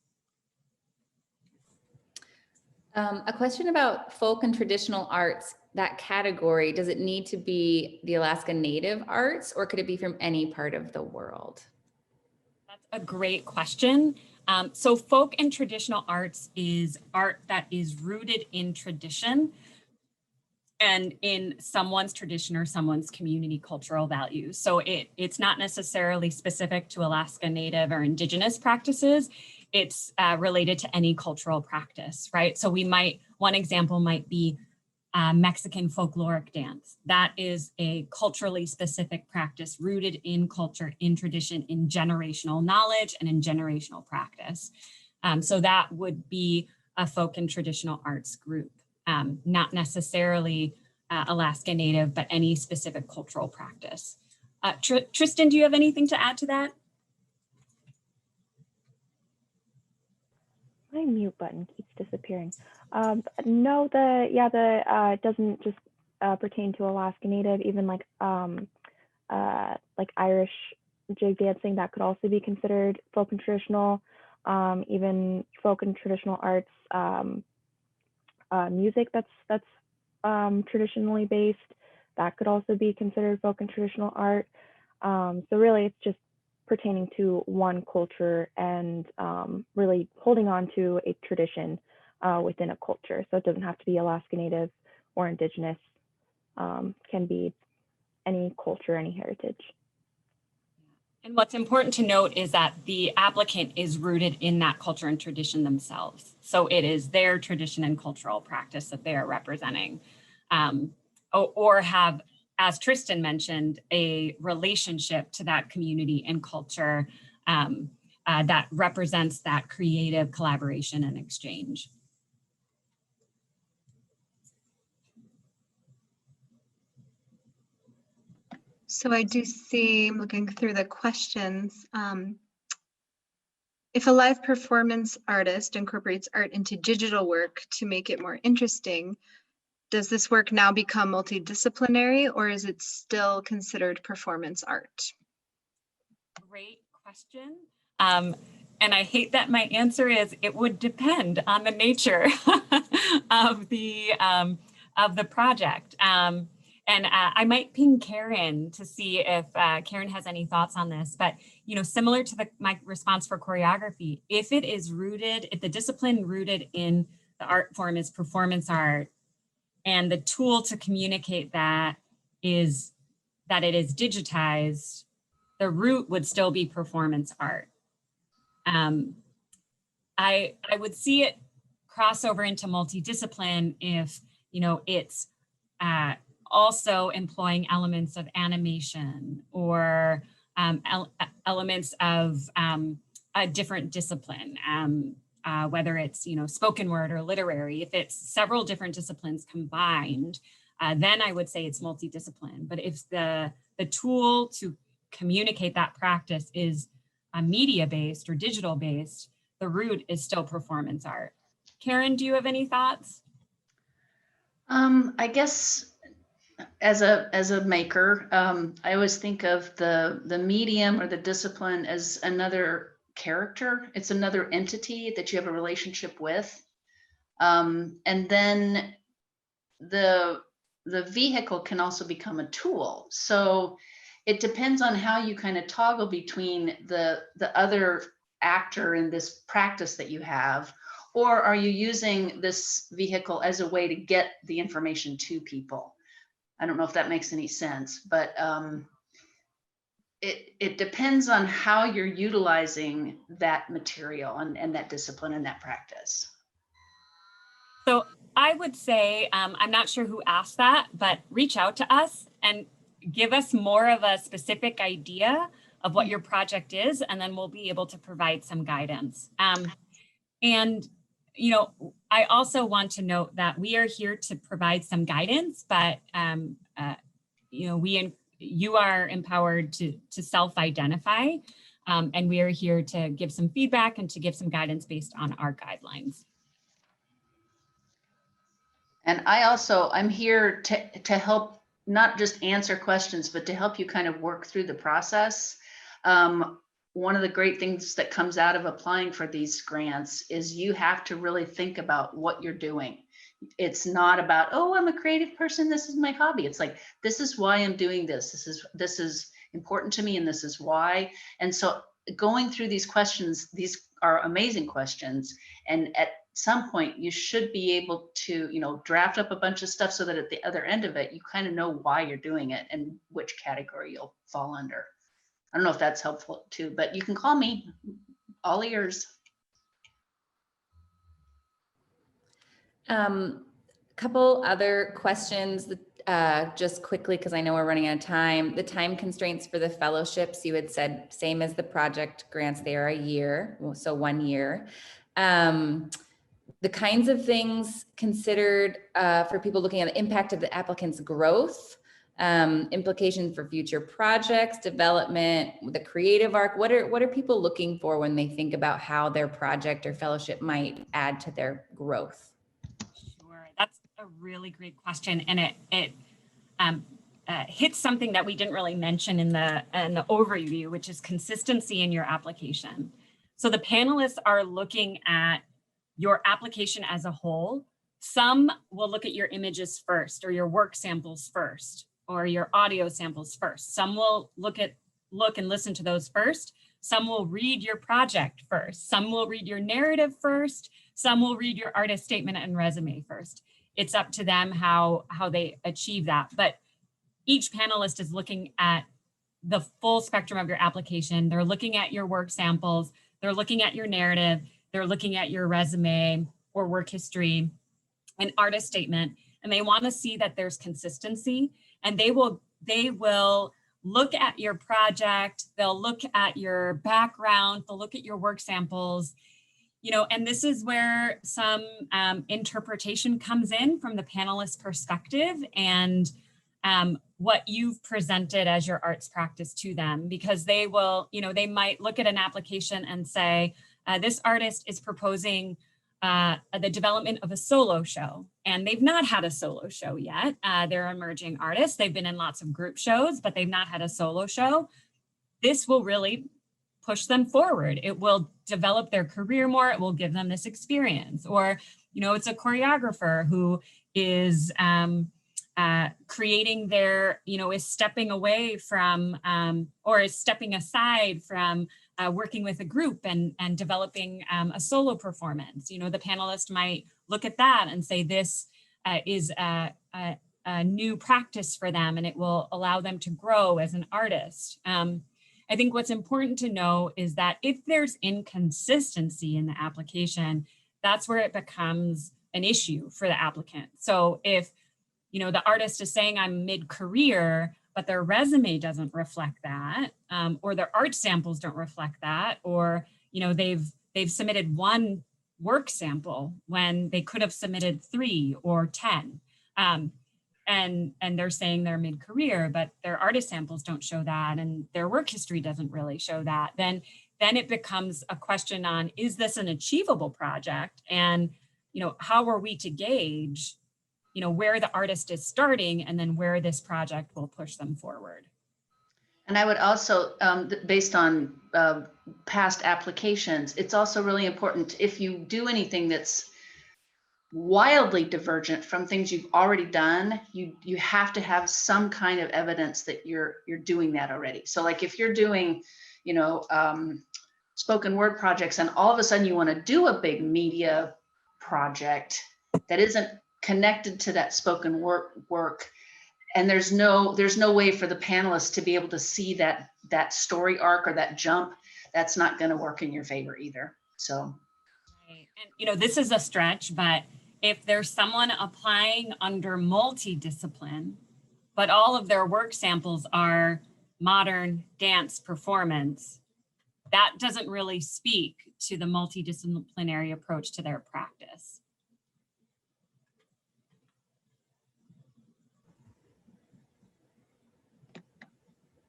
A question about folk and traditional arts, that category, does it need to be the Alaska Native arts or could it be from any part of the world? That's a great question. So folk and traditional arts is art that is rooted in tradition and in someone's tradition or someone's community cultural values. So it's not necessarily specific to Alaska Native or Indigenous practices. It's related to any cultural practice, right? So one example might be Mexican folkloric dance. That is a culturally specific practice rooted in culture, in tradition, in generational knowledge and in generational practice. So that would be a folk and traditional arts group, not necessarily Alaska Native, but any specific cultural practice. Tristan, do you have anything to add to that? My mute button keeps disappearing. No, it doesn't just pertain to Alaska Native. Even like Irish jig dancing, that could also be considered folk and traditional. Even folk and traditional arts, music that's traditionally based, that could also be considered folk and traditional art. So really, it's just pertaining to one culture and really holding on to a tradition within a culture. So it doesn't have to be Alaska Native or Indigenous, can be any culture, any heritage. And what's important to note is that the applicant is rooted in that culture and tradition themselves. So it is their tradition and cultural practice that they are representing, or have, as Tristan mentioned, a relationship to that community and culture that represents that creative collaboration and exchange. So I do see, I'm looking through the questions. If a live performance artist incorporates art into digital work to make it more interesting, does this work now become multidisciplinary, or is it still considered performance art? Great question. And I hate that my answer is it would depend on the nature of the project. And I might ping Karen to see if Karen has any thoughts on this, but similar to my response for choreography, if the discipline rooted in the art form is performance art, and the tool to communicate that is that it is digitized, the root would still be performance art. I would see it cross over into multidiscipline if it's also employing elements of animation or elements of a different discipline, whether it's spoken word or literary. If it's several different disciplines combined, then I would say it's multidiscipline. But if the tool to communicate that practice is media-based or digital-based, the root is still performance art. Karen, do you have any thoughts? I guess as a maker, I always think of the medium or the discipline as another character. It's another entity that you have a relationship with. And then the vehicle can also become a tool. So it depends on how you kind of toggle between the other actor in this practice that you have, or are you using this vehicle as a way to get the information to people? I don't know if that makes any sense, but it depends on how you're utilizing that material and that discipline and that practice. So I would say, I'm not sure who asked that, but reach out to us and give us more of a specific idea of what your project is, and then we'll be able to provide some guidance. And I also want to note that we are here to provide some guidance, but you are empowered to self-identify, and we are here to give some feedback and to give some guidance based on our guidelines. And I'm here to help, not just answer questions, but to help you kind of work through the process. One of the great things that comes out of applying for these grants is you have to really think about what you're doing. It's not about, oh, I'm a creative person, this is my hobby. It's like, this is why I'm doing this. This is important to me, and this is why. And so going through these questions, these are amazing questions. And at some point you should be able to, draft up a bunch of stuff so that at the other end of it, you kind of know why you're doing it and which category you'll fall under. I don't know if that's helpful too, but you can call me, all ears. Couple other questions, just quickly, because I know we're running out of time. The time constraints for the fellowships, you had said same as the project grants, they are a year, so 1 year. The kinds of things considered for people looking at the impact of the applicant's growth, implications for future projects, development, the creative arc. What are people looking for when they think about how their project or fellowship might add to their growth? Sure, that's a really great question, and it hits something that we didn't really mention in the overview, which is consistency in your application. So the panelists are looking at your application as a whole. Some will look at your images first, or your work samples first, or your audio samples first. Some will look and listen to those first. Some will read your project first. Some will read your narrative first. Some will read your artist statement and resume first. It's up to them how they achieve that. But each panelist is looking at the full spectrum of your application. They're looking at your work samples. They're looking at your narrative. They're looking at your resume or work history and artist statement. And they want to see that there's consistency, and they will look at your project, they'll look at your background, they'll look at your work samples, you know, and this is where some interpretation comes in from the panelist perspective and what you've presented as your arts practice to them, because they will, you know, they might look at an application and say, this artist is proposing the development of a solo show, and they've not had a solo show yet. They're emerging artists. They've been in lots of group shows, but they've not had a solo show. This will really push them forward. It will develop their career more. It will give them this experience. Or, you know, it's a choreographer who is creating their, you know, is stepping away from or is stepping aside from working with a group and developing a solo performance. You know, the panelist might look at that and say this is a new practice for them, and it will allow them to grow as an artist. I think what's important to know is that if there's inconsistency in the application, that's where it becomes an issue for the applicant. So if, you know, the artist is saying I'm mid-career, but their resume doesn't reflect that, or their art samples don't reflect that, or, you know, they've submitted one work sample when they could have submitted 3 or 10. And they're saying they're mid-career, but their artist samples don't show that, and their work history doesn't really show that, then it becomes a question on, is this an achievable project? And, you know, how are we to gauge, you know, where the artist is starting and then where this project will push them forward? And I would also, based on past applications, it's also really important if you do anything that's wildly divergent from things you've already done, you have to have some kind of evidence that you're doing that already. So like if you're doing, you know, spoken word projects, and all of a sudden you want to do a big media project that isn't connected to that spoken work, and there's no way for the panelists to be able to see that story arc or that jump, that's not going to work in your favor either. So, right. And you know, this is a stretch, but if there's someone applying under multidiscipline, but all of their work samples are modern dance performance, that doesn't really speak to the multidisciplinary approach to their practice.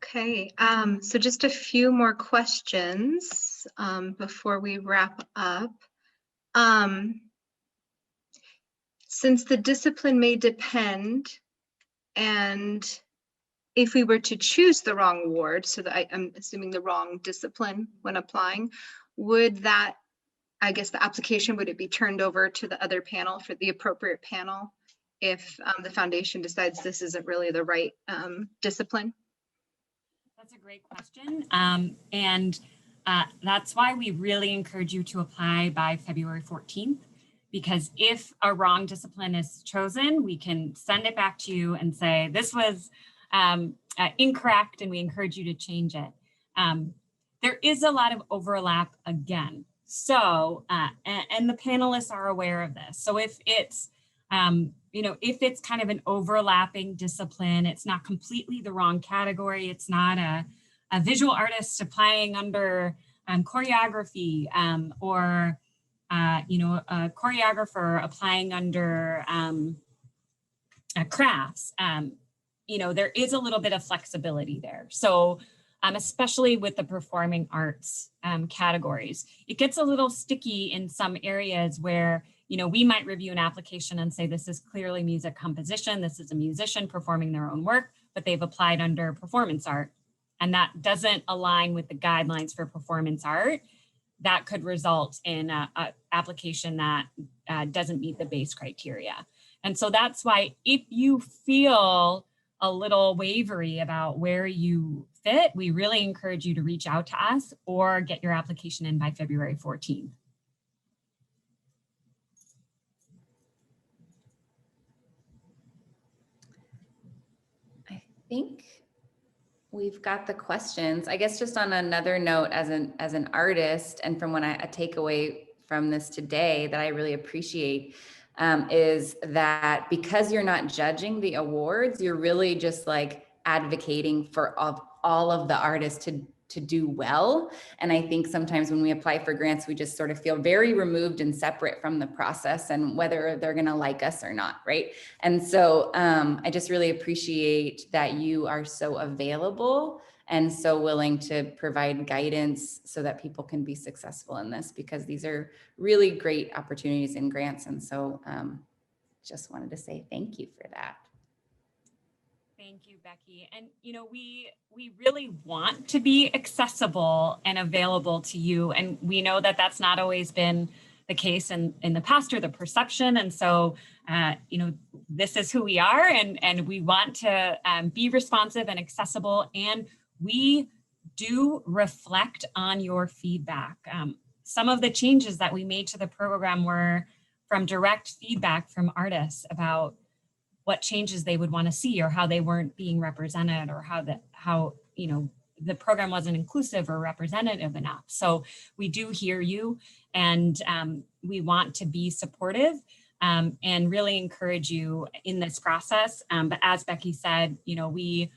Okay, so just a few more questions before we wrap up. Since the discipline may depend, and if we were to choose the wrong award, so that I'm assuming the wrong discipline when applying, would that, I guess the application, would it be turned over to the other panel, for the appropriate panel, if the foundation decides this isn't really the right discipline? That's a great question. And that's why we really encourage you to apply by February 14th, because if a wrong discipline is chosen, we can send it back to you and say, this was incorrect, and we encourage you to change it. There is a lot of overlap again. So, and the panelists are aware of this. So if it's, you know, if it's kind of an overlapping discipline, it's not completely the wrong category. It's not a visual artist applying under choreography, or, you know, a choreographer applying under crafts. You know, there is a little bit of flexibility there. So especially with the performing arts categories, it gets a little sticky in some areas where, you know, we might review an application and say, this is clearly music composition. This is a musician performing their own work, but they've applied under performance art. And that doesn't align with the guidelines for performance art. That could result in an application that doesn't meet the base criteria. And so that's why, if you feel a little wavery about where you fit, we really encourage you to reach out to us or get your application in by February 14th. I think we've got the questions. I guess just on another note, as an artist, and from what I take away from this today that I really appreciate, is that because you're not judging the awards, you're really just like advocating for all of the artists to do well. And I think sometimes when we apply for grants, we just sort of feel very removed and separate from the process and whether they're going to like us or not, right? And so I just really appreciate that you are so available and so willing to provide guidance so that people can be successful in this, because these are really great opportunities in grants. And so just wanted to say thank you for that. Thank you, Becky. And we really want to be accessible and available to you. And we know that that's not always been the case in the past, or the perception. And so, this is who we are, and we want to be responsive and accessible. And we do reflect on your feedback. Some of the changes that we made to the program were from direct feedback from artists about what changes they would want to see, or how they weren't being represented, or how the program wasn't inclusive or representative enough. So we do hear you, and we want to be supportive and really encourage you in this process. But as Becky said, we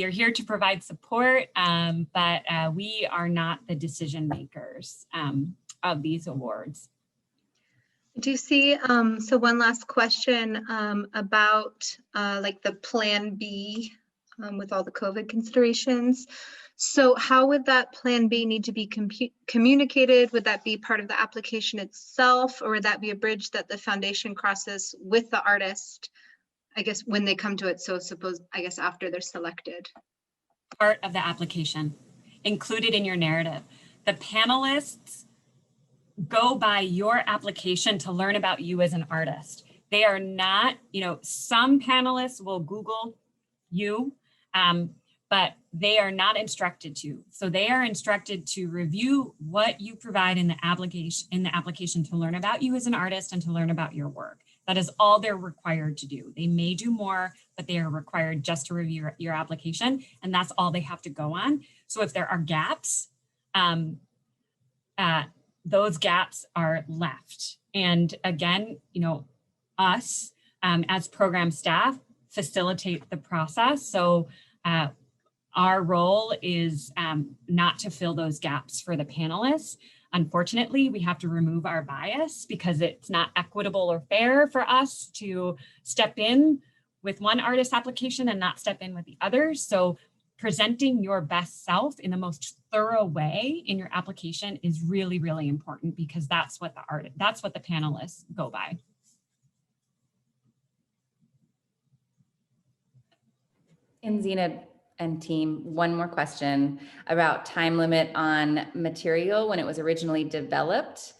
are here to provide support, but we are not the decision makers of these awards. Do you see, so one last question about like the plan B with all the COVID considerations. So how would that plan B need to be communicated? Would that be part of the application itself, or would that be a bridge that the foundation crosses with the artist, I guess, when they come to it? So suppose, I guess, after they're selected. Part of the application, included in your narrative. The panelists go by your application to learn about you as an artist. They are not, some panelists will Google you, but they are not instructed to. So they are instructed to review what you provide in the application to learn about you as an artist and to learn about your work. That is all they're required to do. They may do more, but they are required just to review your application, and that's all they have to go on. So if there are gaps, those gaps are left. And again, us as program staff facilitate the process. So our role is not to fill those gaps for the panelists. Unfortunately, we have to remove our bias because it's not equitable or fair for us to step in with one artist application and not step in with the others. So presenting your best self in the most thorough way in your application is really, really important, because that's what the panelists go by. And Zena and team, one more question about time limit on material when it was originally developed.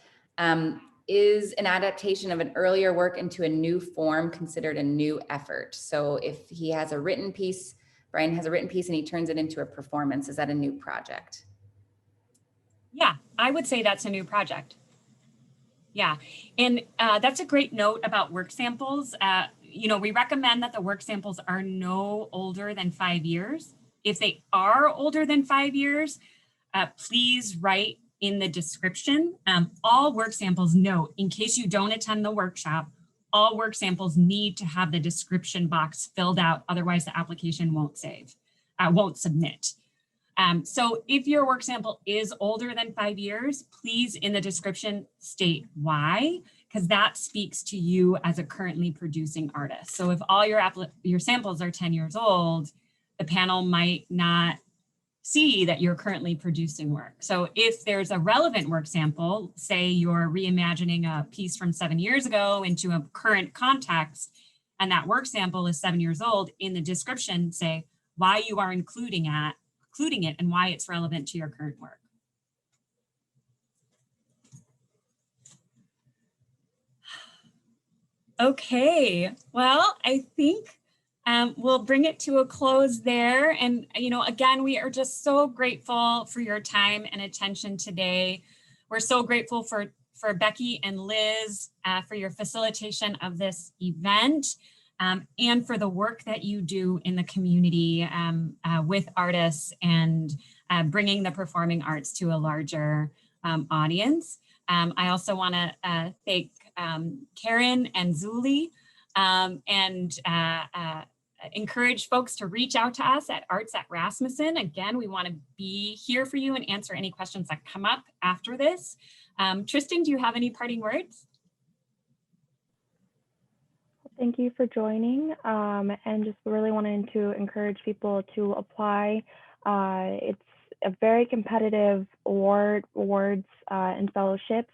Is an adaptation of an earlier work into a new form considered a new effort? So if he has a written piece, Brian has a written piece and he turns it into a performance, is that a new project? Yeah, I would say that's a new project. Yeah, and that's a great note about work samples. We recommend that the work samples are no older than 5 years. If they are older than 5 years, please write in the description. All work samples, note, in case you don't attend the workshop, all work samples need to have the description box filled out. Otherwise, the application won't submit. So if your work sample is older than 5 years, please in the description state why, because that speaks to you as a currently producing artist. So if all your samples are 10 years old, the panel might not see that you're currently producing work. So if there's a relevant work sample, say you're reimagining a piece from 7 years ago into a current context, and that work sample is 7 years old, in the description say why you are including it and why it's relevant to your current work. Okay, well, I think we'll bring it to a close there. And, again, we are just so grateful for your time and attention today. We're so grateful for Becky and Liz for your facilitation of this event and for the work that you do in the community with artists and bringing the performing arts to a larger audience. I also want to thank Karen and Zuli and encourage folks to reach out to us at arts@Rasmussen. Again, we want to be here for you and answer any questions that come up after this. Tristan, do you have any parting words? Thank you for joining, and just really wanted to encourage people to apply. It's a very competitive awards and fellowships,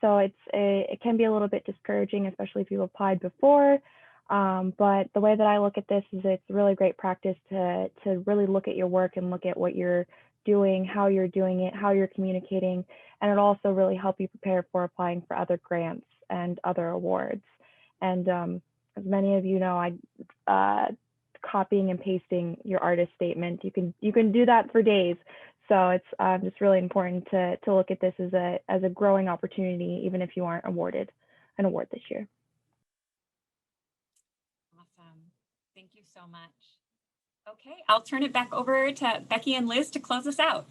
so it can be a little bit discouraging, especially if you've applied before. But the way that I look at this is it's really great practice to really look at your work and look at what you're doing, how you're doing it, how you're communicating, and it'll also really help you prepare for applying for other grants and other awards. And as many of you know, copying and pasting your artist statement, you can do that for days. So it's just really important to look at this as a growing opportunity, even if you aren't awarded an award this year. Awesome. Thank you so much. Okay, I'll turn it back over to Becky and Liz to close us out.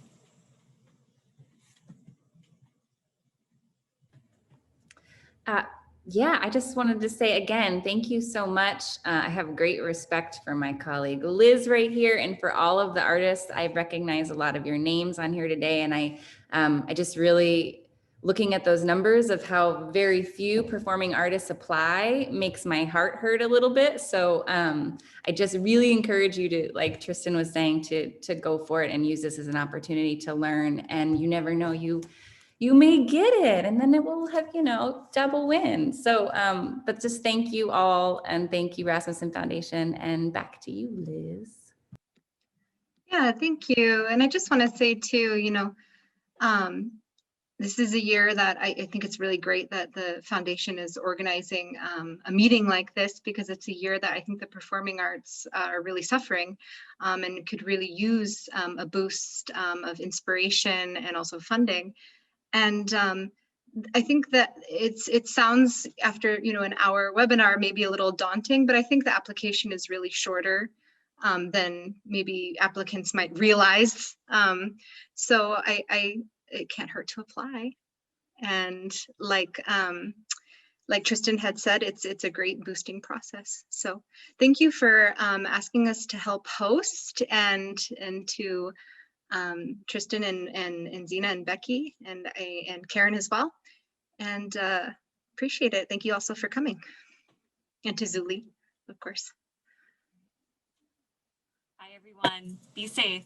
Yeah, I just wanted to say again, thank you so much. I have great respect for my colleague Liz right here, and for all of the artists. I recognize a lot of your names on here today, and I just really, looking at those numbers of how very few performing artists apply makes my heart hurt a little bit. So I just really encourage you to, like Tristan was saying, to go for it and use this as an opportunity to learn. And you never know, you may get it, and then it will have, double win. So, but just thank you all, and thank you, Rasmuson Foundation, and back to you, Liz. Yeah, thank you. And I just want to say too, this is a year that I think it's really great that the foundation is organizing a meeting like this, because it's a year that I think the performing arts are really suffering and could really use a boost of inspiration and also funding. And I think that it sounds, after an hour webinar, maybe a little daunting, but I think the application is really shorter than maybe applicants might realize. So it can't hurt to apply. And like Tristan had said, it's a great boosting process. So thank you for asking us to help host, and to Tristan and Zena and Becky and Karen as well. And appreciate it. Thank you also for coming. And to Zuli, of course. Bye, everyone. Be safe.